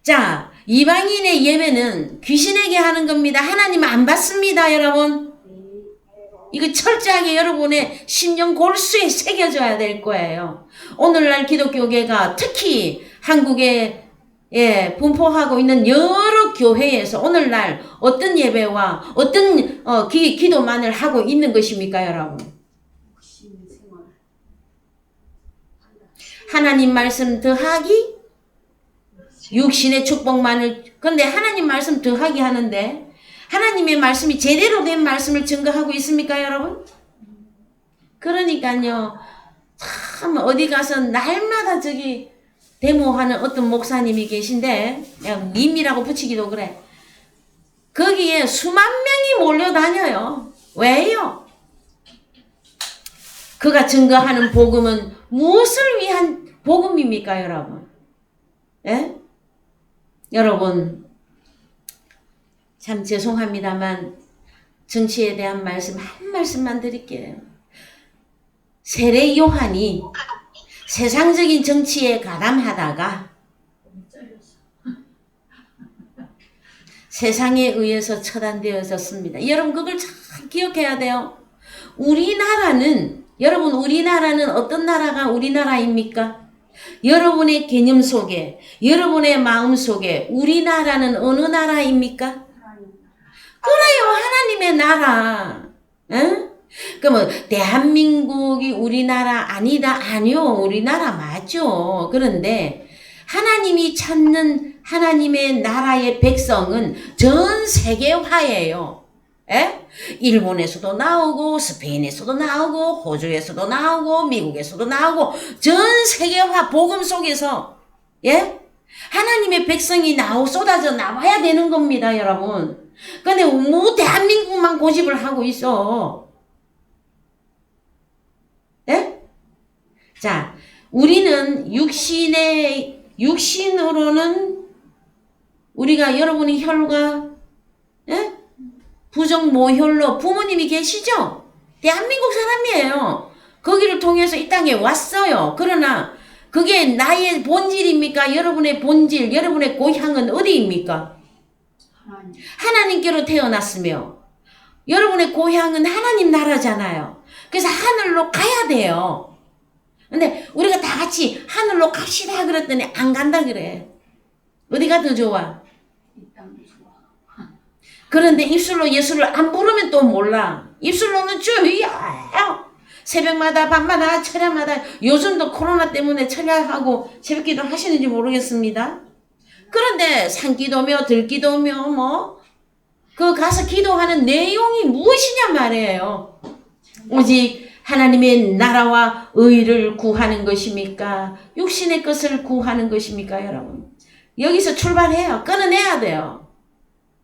S1: 자, 이방인의 예배는 귀신에게 하는 겁니다. 하나님 안 받습니다, 여러분. 이거 철저하게 여러분의 심령 골수에 새겨져야 될 거예요. 오늘날 기독교계가 특히 한국의 분포하고 있는 여러 교회에서 오늘날 어떤 예배와 어떤 기도만을 하고 있는 것입니까, 여러분?
S3: 욕심 생활.
S1: 하나님 말씀 더하기, 육신의 축복만을, 근데 하나님 말씀 더하기 하는데 하나님의 말씀이 제대로 된 말씀을 증거하고 있습니까, 여러분? 그러니까요, 참 어디 가서 날마다 저기 데모하는 어떤 목사님이 계신데, 님이라고 붙이기도 그래. 거기에 수만 명이 몰려다녀요. 왜요? 그가 증거하는 복음은 무엇을 위한 복음입니까, 여러분? 예? 여러분, 참 죄송합니다만 정치에 대한 말씀 한 말씀만 드릴게요. 세례 요한이 세상적인 정치에 가담하다가 세상에 의해서 처단되어졌습니다. 여러분 그걸 참 기억해야 돼요. 여러분 우리나라는 어떤 나라가 우리나라입니까? 여러분의 개념 속에, 여러분의 마음 속에 우리나라는 어느 나라입니까? 그래요, 하나님의 나라. 응? 그러면 대한민국이 우리나라 아니다? 아니요, 우리나라 맞죠. 그런데 하나님이 찾는 하나님의 나라의 백성은 전 세계화예요. 에? 일본에서도 나오고 스페인에서도 나오고 호주에서도 나오고 미국에서도 나오고 전 세계화 복음 속에서 하나님의 백성이 쏟아져 나와야 되는 겁니다, 여러분. 근데 뭐 대한민국만 고집을 하고 있어. 자, 우리는 육신으로는 우리가 여러분이 혈과 부정 모혈로 부모님이 계시죠? 대한민국 사람이에요. 거기를 통해서 이 땅에 왔어요. 그러나 그게 나의 본질입니까? 여러분의 본질, 여러분의 고향은 어디입니까? 하나님께로 태어났으며 여러분의 고향은 하나님 나라잖아요. 그래서 하늘로 가야 돼요. 근데 우리가 다 같이 하늘로 갑시다 그랬더니 안 간다 그래. 어디가 더 좋아? 그런데 입술로 예수를 안 부르면 또 몰라. 입술로는 주여 새벽마다 밤마다 철야마다, 요즘도 코로나 때문에 철야하고 새벽기도 하시는지 모르겠습니다. 그런데 산기도며 들기도며 그 가서 기도하는 내용이 무엇이냐 말이에요. 오직 하나님의 나라와 의를 구하는 것입니까? 육신의 것을 구하는 것입니까, 여러분? 여기서 출발해요. 끊어내야 돼요.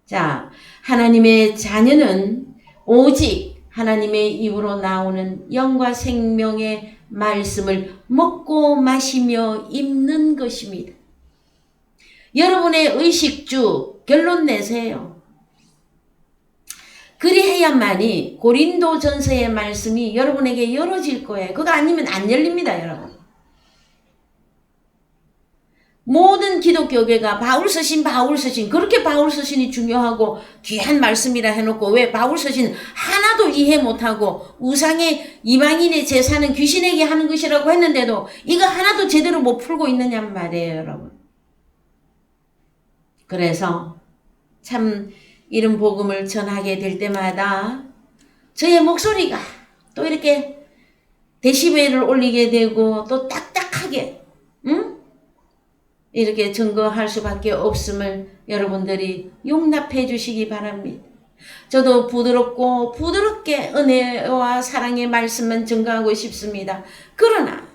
S1: 자, 하나님의 자녀는 오직 하나님의 입으로 나오는 영과 생명의 말씀을 먹고 마시며 입는 것입니다. 여러분의 의식주 결론 내세요. 그리해야만이 고린도전서의 말씀이 여러분에게 열어질 거예요. 그거 아니면 안 열립니다, 여러분. 모든 기독교계가 바울 서신 그렇게 바울 서신이 중요하고 귀한 말씀이라 해놓고 왜 바울 서신 하나도 이해 못하고 우상의 이방인의 제사는 귀신에게 하는 것이라고 했는데도 이거 하나도 제대로 못 풀고 있느냐 말이에요, 여러분. 그래서 참 이런 복음을 전하게 될 때마다 저의 목소리가 또 이렇게 데시벨을 올리게 되고 또 딱딱하게 이렇게 증거할 수밖에 없음을 여러분들이 용납해 주시기 바랍니다. 저도 부드럽게 은혜와 사랑의 말씀만 증거하고 싶습니다. 그러나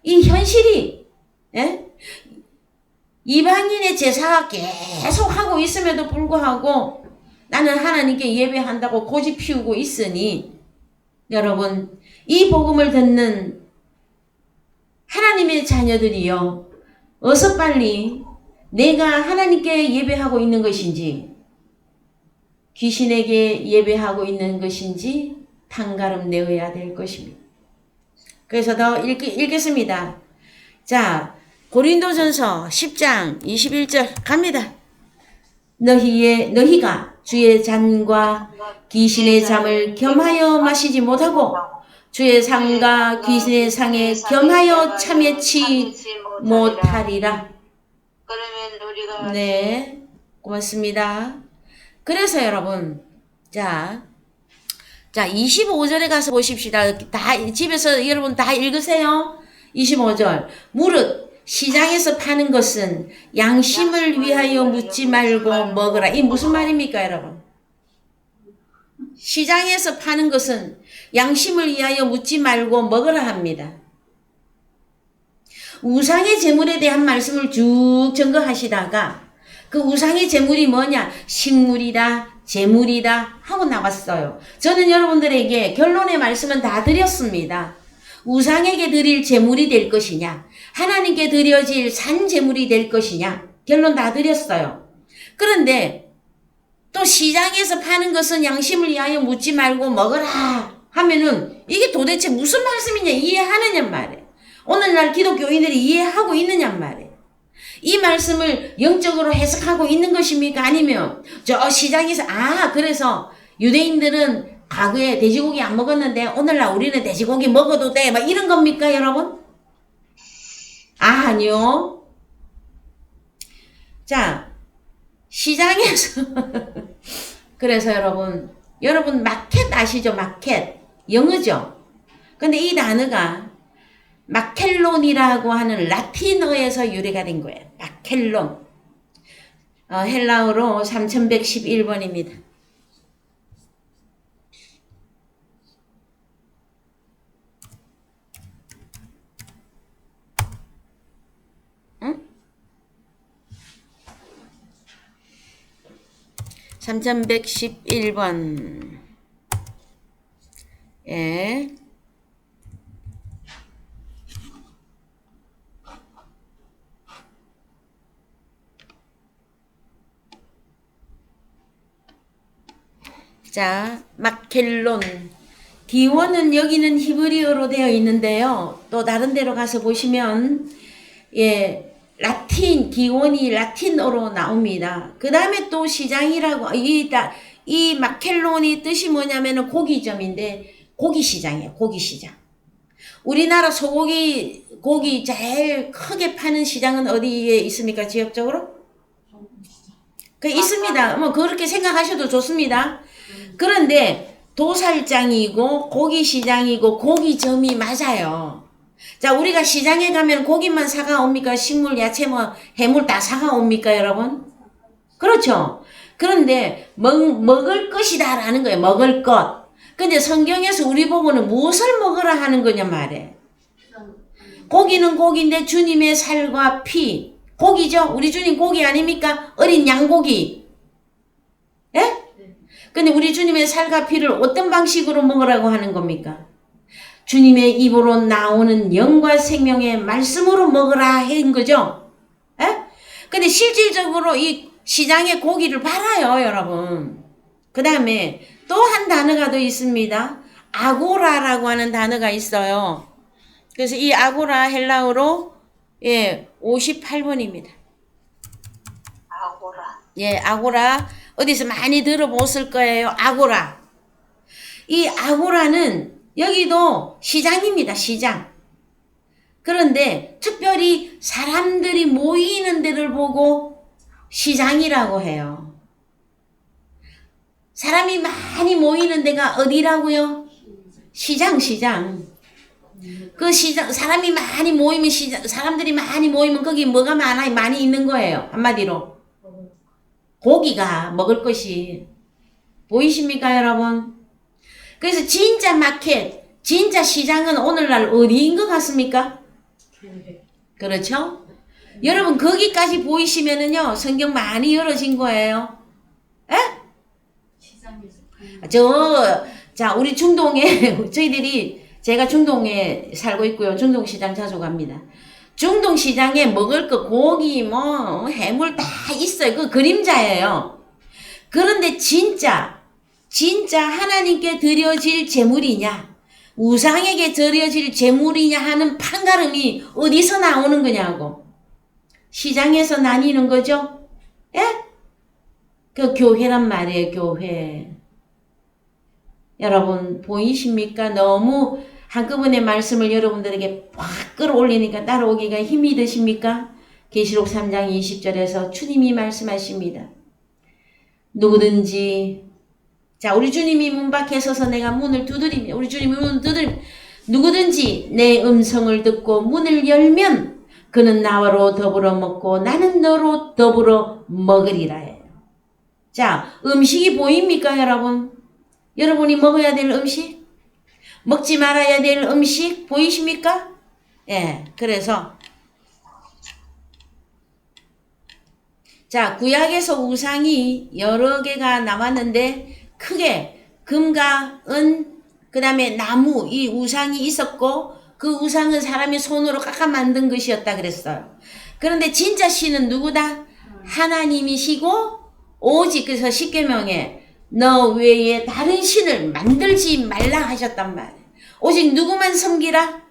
S1: 이 현실이 이방인의 제사가 계속 하고 있음에도 불구하고 나는 하나님께 예배한다고 고집 피우고 있으니 여러분 이 복음을 듣는 하나님의 자녀들이요, 어서 빨리 내가 하나님께 예배하고 있는 것인지 귀신에게 예배하고 있는 것인지 판가름 내어야 될 것입니다. 그래서 더 읽겠습니다. 자, 고린도전서 10장 21절 갑니다. 너희가 주의 잔과 귀신의 잠을 겸하여 마시지 못하고 주의 상과 귀신의 상에 겸하여 참여치 못하리라.
S2: 그러면 우리가
S1: 네, 고맙습니다. 그래서 여러분, 자 25절에 가서 보십시다. 다 집에서 여러분 다 읽으세요. 25절. 무릇 시장에서 파는 것은 양심을 위하여 묻지 말고 먹으라. 이 무슨 말입니까, 여러분? 시장에서 파는 것은 양심을 위하여 묻지 말고 먹으라 합니다. 우상의 제물에 대한 말씀을 쭉 증거하시다가 그 우상의 제물이 뭐냐? 식물이다, 제물이다 하고 나왔어요. 저는 여러분들에게 결론의 말씀은 다 드렸습니다. 우상에게 드릴 제물이 될 것이냐, 하나님께 드려질 산 제물이 될 것이냐, 결론 다 드렸어요. 그런데 또 시장에서 파는 것은 양심을 위하여 묻지 말고 먹으라 하면은 이게 도대체 무슨 말씀이냐 이해하느냐 말이에요. 오늘날 기독교인들이 이해하고 있느냐 말이에요. 이 말씀을 영적으로 해석하고 있는 것입니까? 아니면 저 시장에서 그래서 유대인들은 과거에 돼지고기 안 먹었는데 오늘날 우리는 돼지고기 먹어도 돼 막 이런 겁니까, 여러분? 아니요. 자, 시장에서 그래서 여러분 마켓 아시죠? 마켓 영어죠. 근데 이 단어가 마켈론이라고 하는 라틴어에서 유래가 된 거예요. 마켈론. 헬라어로 3111번입니다. 응? 3111번. 예. 자, 마켈론. 기원은 여기는 히브리어로 되어 있는데요. 또 다른 데로 가서 보시면 기원이 라틴어로 나옵니다. 그 다음에 또 시장이라고 이 마켈론이 뜻이 뭐냐면은 고기점인데 고기시장이에요. 고기시장. 우리나라 고기 제일 크게 파는 시장은 어디에 있습니까? 지역적으로? 있습니다. 뭐 그렇게 생각하셔도 좋습니다. 그런데 도살장이고 고기시장이고 고기점이 맞아요. 자, 우리가 시장에 가면 고기만 사가 옵니까? 식물, 야채, 해물 다 사가 옵니까, 여러분? 그렇죠. 그런데 먹을 것이다 라는 거예요. 먹을 것. 근데 성경에서 우리 보고는 무엇을 먹으라 하는 거냐 말이에요. 고기는 고기인데 주님의 살과 피. 고기죠? 우리 주님 고기 아닙니까? 어린 양고기. 예? 근데 우리 주님의 살과 피를 어떤 방식으로 먹으라고 하는 겁니까? 주님의 입으로 나오는 영과 생명의 말씀으로 먹으라 한 거죠? 예? 근데 실질적으로 이 시장에 고기를 팔아요, 여러분. 그 다음에 또 한 단어가 더 있습니다. 아고라라고 하는 단어가 있어요. 그래서 이 아고라 헬라어로 58번입니다.
S2: 아고라.
S1: 아고라. 어디서 많이 들어보실 거예요. 아고라. 이 아고라는 여기도 시장입니다. 시장. 그런데 특별히 사람들이 모이는 데를 보고 시장이라고 해요. 사람이 많이 모이는 데가 어디라고요? 시장. 그 시장, 사람들이 많이 모이면 거기 뭐가 많이 있는 거예요. 한마디로. 고기가 먹을 것이. 보이십니까, 여러분? 그래서 진짜 마켓, 진짜 시장은 오늘날 어디인 것 같습니까? 그렇죠? 여러분, 거기까지 보이시면은요, 성경 많이 열어진 거예요. 에? 자, 우리 중동에, 제가 중동에 살고 있고요. 중동시장 자주 갑니다. 중동시장에 먹을 거, 고기, 해물 다 있어요. 그 그림자예요. 그런데 진짜 하나님께 드려질 제물이냐, 우상에게 드려질 제물이냐 하는 판가름이 어디서 나오는 거냐고. 시장에서 나뉘는 거죠? 예? 그 교회란 말이에요, 교회. 여러분, 보이십니까? 너무 한꺼번에 말씀을 여러분들에게 확 끌어올리니까 따라오기가 힘이 드십니까? 계시록 3장 20절에서 주님이 말씀하십니다. 누구든지, 자, 우리 주님이 문 밖에 서서 내가 문을 두드리며, 우리 주님이 문을 두드리며, 누구든지 내 음성을 듣고 문을 열면 그는 나로 더불어 먹고 나는 너로 더불어 먹으리라 해요. 자, 음식이 보입니까, 여러분? 여러분이 먹어야 될 음식? 먹지 말아야 될 음식 보이십니까? 예, 그래서 자, 구약에서 우상이 여러 개가 나왔는데 크게 금과 은, 그 다음에 나무, 이 우상이 있었고 그 우상은 사람이 손으로 깎아 만든 것이었다 그랬어요. 그런데 진짜 신은 누구다? 하나님이시고 오직, 그래서 십계명에 너 외에 다른 신을 만들지 말라 하셨단 말이에요. 오직 누구만 섬기라?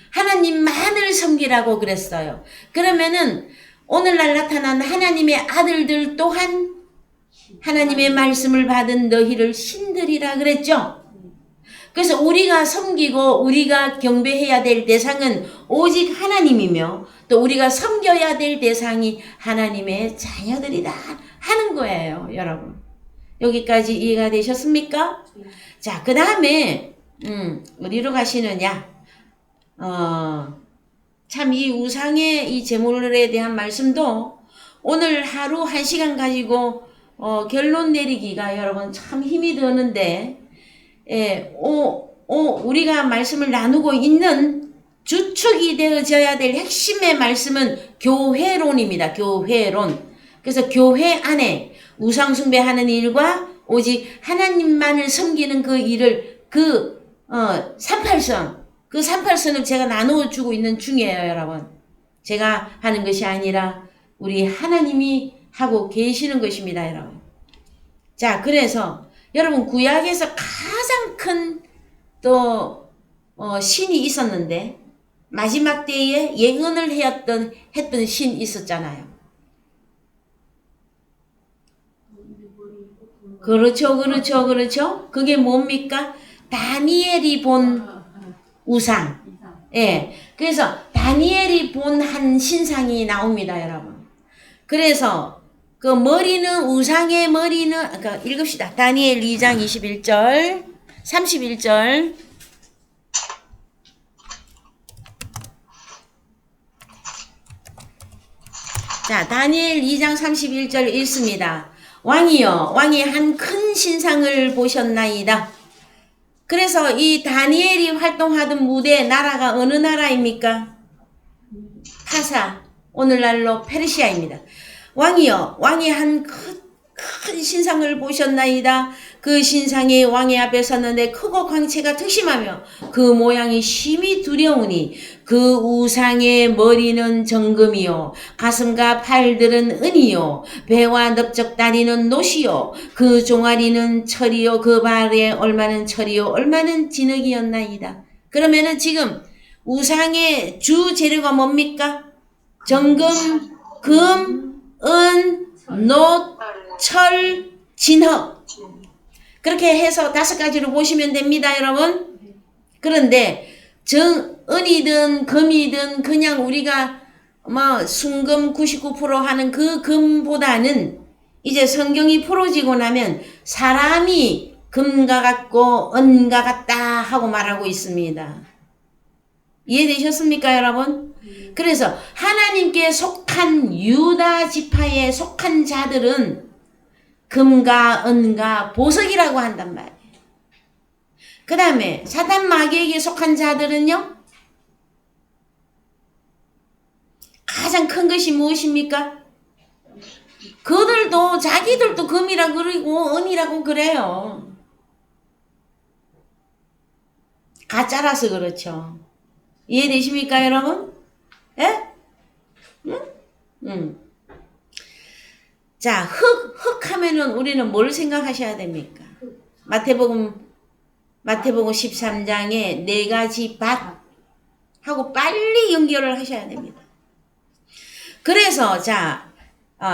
S1: 하나님만을 섬기라고 그랬어요. 그러면은 오늘날 나타난 하나님의 아들들 또한 하나님의 말씀을 받은 너희를 신들이라 그랬죠. 그래서 우리가 섬기고 우리가 경배해야 될 대상은 오직 하나님이며 또 우리가 섬겨야 될 대상이 하나님의 자녀들이다 하는 거예요, 여러분. 여기까지 이해가 되셨습니까? 자, 그 다음에 어디로 가시느냐? 참 이 우상의 이 제물에 대한 말씀도 오늘 하루 1시간 가지고 결론 내리기가 여러분 참 힘이 드는데, 우리가 말씀을 나누고 있는 주축이 되어져야 될 핵심의 말씀은 교회론입니다. 교회론. 그래서 교회 안에 우상 숭배하는 일과 오직 하나님만을 섬기는 그 일을 38선, 그 38선을 제가 나누어 주고 있는 중이에요, 여러분. 제가 하는 것이 아니라 우리 하나님이 하고 계시는 것입니다, 여러분. 자, 그래서 여러분 구약에서 가장 큰 신이 있었는데 마지막 때에 예언을 했던 신 있었잖아요. 그렇죠. 그게 뭡니까? 다니엘이 본 우상. 예. 그래서 다니엘이 본 한 신상이 나옵니다, 여러분. 그래서 그 머리는, 우상의 머리는, 읽읍시다. 다니엘 2장 21절, 31절. 자, 다니엘 2장 31절 읽습니다. 왕이여, 왕이 한 큰 신상을 보셨나이다. 그래서 이 다니엘이 활동하던 무대 나라가 어느 나라입니까? 파사, 오늘날로 페르시아입니다. 왕이여, 왕이 한 큰 신상을 보셨나이다. 그 신상이 왕의 앞에 섰는데 크고 광채가 특심하며 그 모양이 심히 두려우니 그 우상의 머리는 정금이요 가슴과 팔들은 은이요 배와 넓적 다리는 노시요 그 종아리는 철이요 그 발에 얼마는 철이요 얼마는 진흙이었나이다. 그러면은 지금 우상의 주 재료가 뭡니까? 정금, 금, 은, 노, 철, 진흙. 그렇게 해서 5가지로 보시면 됩니다, 여러분. 그런데 은이든 금이든 그냥 우리가 순금 99% 하는 그 금보다는 이제 성경이 풀어지고 나면 사람이 금과 같고 은과 같다 하고 말하고 있습니다. 이해되셨습니까, 여러분? 그래서 하나님께 속한 유다 지파에 속한 자들은 금과 은과 보석이라고 한단 말이에요. 그 다음에 사단 마귀에게 속한 자들은요, 가장 큰 것이 무엇입니까? 그들도 자기들도 금이라고 그러고 은이라고 그래요. 가짜라서 그렇죠. 이해되십니까, 여러분? 예? 응? 자, 흙 하면은 우리는 뭘 생각하셔야 됩니까? 마태복음 13장에 4가지 밭하고 빨리 연결을 하셔야 됩니다. 그래서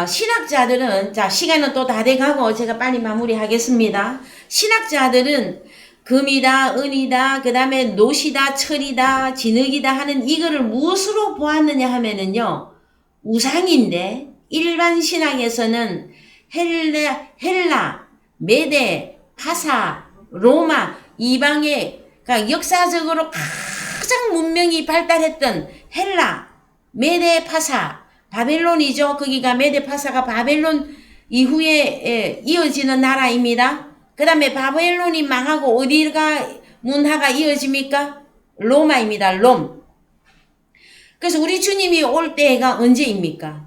S1: 신학자들은, 시간은 또 다 돼가고 제가 빨리 마무리하겠습니다. 신학자들은 금이다, 은이다, 그 다음에 노시다, 철이다, 진흙이다 하는 이거를 무엇으로 보았느냐 하면은요, 우상인데 일반 신학에서는 헬라, 메데, 파사, 로마 이방의 그러니까 역사적으로 가장 문명이 발달했던 헬라, 메데, 파사, 바벨론이죠. 거기가 메데, 파사가 바벨론 이후에 이어지는 나라입니다. 그 다음에 바벨론이 망하고 어디가 문화가 이어집니까? 로마입니다. 롬. 그래서 우리 주님이 올 때가 언제입니까?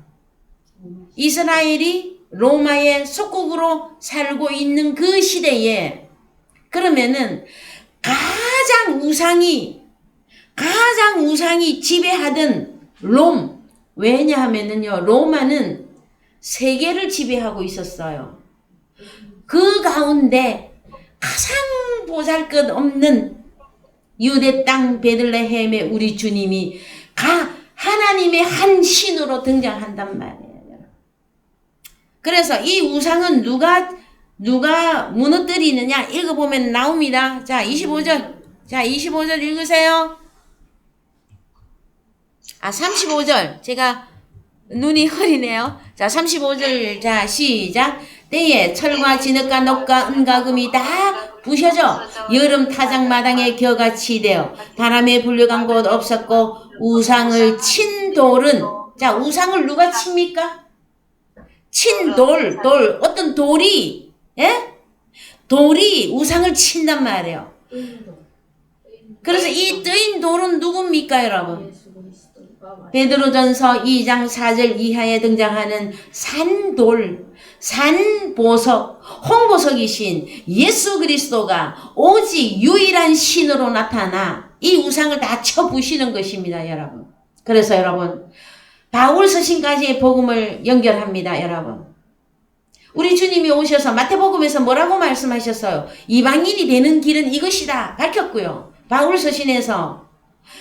S1: 이스라엘이 로마의 속국으로 살고 있는 그 시대에 그러면은 가장 우상이 지배하던 롬. 왜냐하면은요, 로마는 세계를 지배하고 있었어요. 그 가운데 가장 보잘것없는 유대 땅 베들레헴의 우리 주님이 하나님의 한 신으로 등장한단 말이에요. 그래서 이 우상은 누가 무너뜨리느냐 읽어보면 나옵니다. 자, 25절. 자, 25절 읽으세요. 35절. 제가 눈이 흐리네요. 자, 35절. 자, 시작. 때에 철과 진흙과 녹과 은과 금이 다 부셔져 여름 타작마당에 겨같이 되어 바람에 불려간 곳 없었고 우상을 친 돌은 자, 우상을 누가 칩니까? 친 돌, 어떤 돌이 돌이 우상을 친단 말이에요. 그래서 이 뜨인 돌은 누굽니까, 여러분? 베드로전서 2장 4절 이하에 등장하는 산돌, 산보석, 홍보석이신 예수 그리스도가 오직 유일한 신으로 나타나 이 우상을 다 쳐부시는 것입니다, 여러분. 그래서 여러분, 바울 서신까지의 복음을 연결합니다, 여러분. 우리 주님이 오셔서 마태복음에서 뭐라고 말씀하셨어요? 이방인이 되는 길은 이것이다 밝혔고요. 바울 서신에서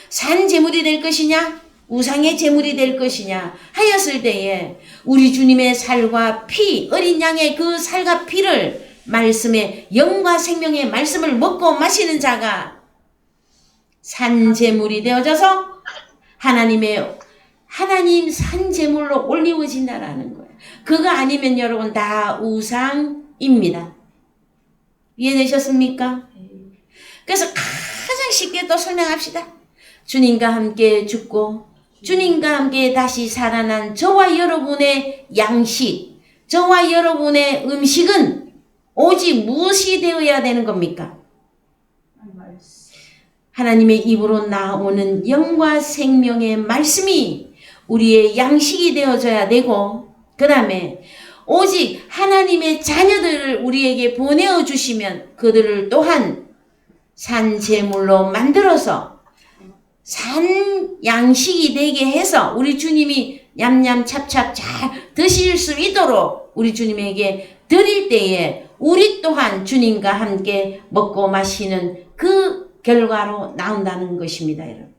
S1: 산 제물이 될 것이냐? 우상의 제물이 될 것이냐 하였을 때에 우리 주님의 살과 피, 어린 양의 그 살과 피를 말씀의 영과 생명의 말씀을 먹고 마시는 자가 산 제물이 되어져서 하나님 산 제물로 올리워진다라는 거예요. 그거 아니면 여러분 다 우상입니다. 이해되셨습니까? 그래서 가장 쉽게 또 설명합시다. 주님과 함께 죽고 주님과 함께 다시 살아난 저와 여러분의 양식, 저와 여러분의 음식은 오직 무엇이 되어야 되는 겁니까? 하나님의 입으로 나오는 영과 생명의 말씀이 우리의 양식이 되어져야 되고 그 다음에 오직 하나님의 자녀들을 우리에게 보내어 주시면 그들을 또한 산 제물로 만들어서 산 양식이 되게 해서 우리 주님이 냠냠 찹찹 잘 드실 수 있도록 우리 주님에게 드릴 때에 우리 또한 주님과 함께 먹고 마시는 그 결과로 나온다는 것입니다, 여러분.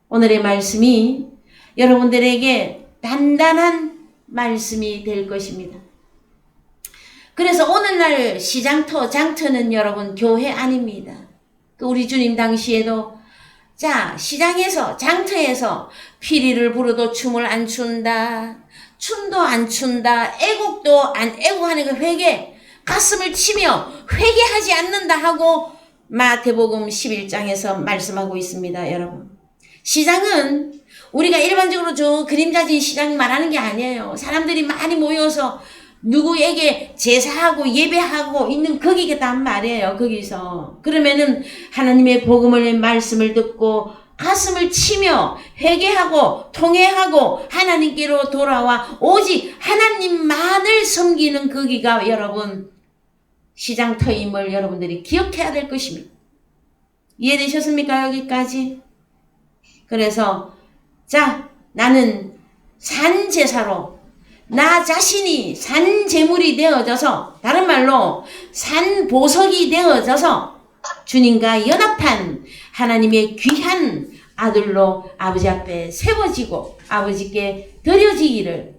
S1: 오늘의 말씀이 여러분들에게 단단한 말씀이 될 것입니다. 그래서 오늘날 장터는 여러분 교회 아닙니다. 우리 주님 당시에도 자, 시장에서, 장터에서 피리를 부르도 춤을 안 춘다. 춤도 안 춘다. 애국하는 그 회개, 가슴을 치며 회개하지 않는다 하고 마태복음 11장에서 말씀하고 있습니다, 여러분. 시장은 우리가 일반적으로 저 그림자진 시장 말하는 게 아니에요. 사람들이 많이 모여서 누구에게 제사하고 예배하고 있는 거기겠단 말이에요. 거기서. 그러면은 하나님의 복음을 말씀을 듣고 가슴을 치며 회개하고 통회하고 하나님께로 돌아와 오직 하나님만을 섬기는 거기가 여러분 시장터임을 여러분들이 기억해야 될 것입니다. 이해되셨습니까? 여기까지? 그래서 자, 나는 산제사로 나 자신이 산 제물이 되어져서 다른 말로 산 보석이 되어져서 주님과 연합한 하나님의 귀한 아들로 아버지 앞에 세워지고 아버지께 드려지기를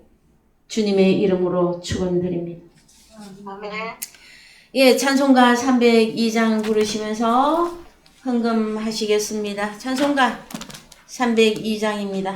S1: 주님의 이름으로 축원드립니다.
S2: 아멘.
S1: 예, 찬송가 302장 부르시면서 헌금하시겠습니다. 찬송가 302장입니다.